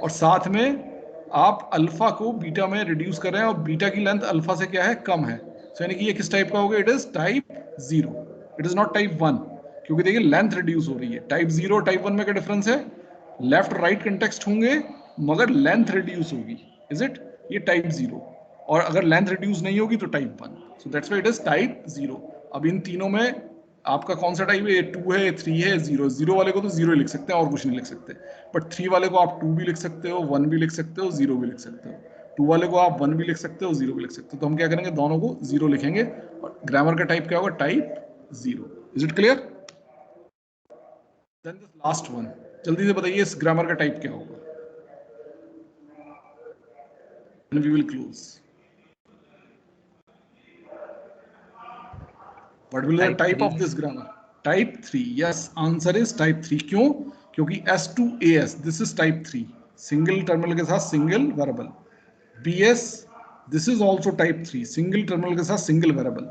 और साथ में आप अल्फा को बीटा में रिड्यूस कर रहे हैं, और बीटा की लेंथ अल्फा से क्या है? कम है। सो यानी कि ये किस टाइप का होगा? It is type 0, it is not type 1, क्योंकि देखिए लेंथ रिड्यूस हो रही है। टाइप 0 और टाइप 1 में क्या डिफरेंस है? लेफ्ट राइट कंटेक्स्ट होंगे मगर लेंथ रिड्यूस होगी, इज इट? ये टाइप 0, और अगर लेंथ रिड्यूस नहीं होगी तो type 1। So that's why it is type 0। अब इन तीनों में आपका कौन सा टाइप है? 2 है, 3 है, 0। 0 वाले को तो 0 लिख सकते हैं और कुछ नहीं लिख सकते, बट 3 वाले को आप 2 भी लिख सकते हो, 1 भी लिख सकते हो, 0 भी लिख सकते हो। 2 वाले को आप 1 भी लिख सकते हो, 0 भी लिख सकते हो। तो हम क्या करेंगे? दोनों को 0 लिखेंगे, और ग्रामर का टाइप क्या होगा? Type 0। Is it clear? Then this last one, जल्दी से बताइए इस ग्रामर का टाइप क्या होगा? And we will close. What will be the type of this grammar? Type 3. Yes, answer is type 3. क्यों? क्योंकि S2AS, this is type 3. Single terminal के साथ single variable. BS, this is also type 3. Single terminal के साथ single variable.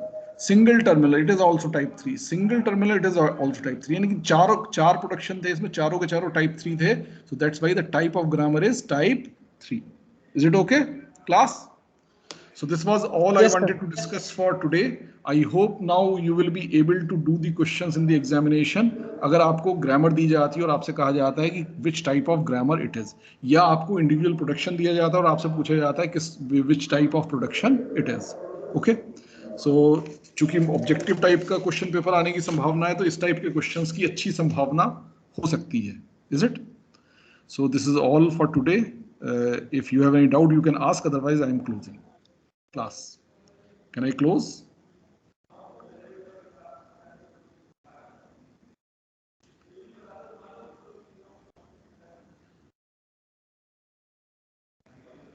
Single terminal, it is also type 3. Single terminal, it is also type 3. यानी कि चार production थे इसमें, चारों के चारों type 3 थे. So that's why the type of grammar is type 3. Is it okay, class? So this was all I wanted to discuss for today. I hope now you will be able to do the questions in the examination. अगर आपको grammar दी जाती है और आपसे कहा जाता है कि which type of grammar it is, या आपको इंडिविजुअल प्रोडक्शन दिया जाता है और आपसे पूछा जाता है किस which type of production it is. Okay? So चूंकि ऑब्जेक्टिव टाइप का क्वेश्चन पेपर आने की संभावना है, तो इस टाइप के क्वेश्चंस की अच्छी संभावना हो सकती है. Is it? So this is all for today. If you have any doubt, you can ask. Otherwise, I am closing class. Can I close?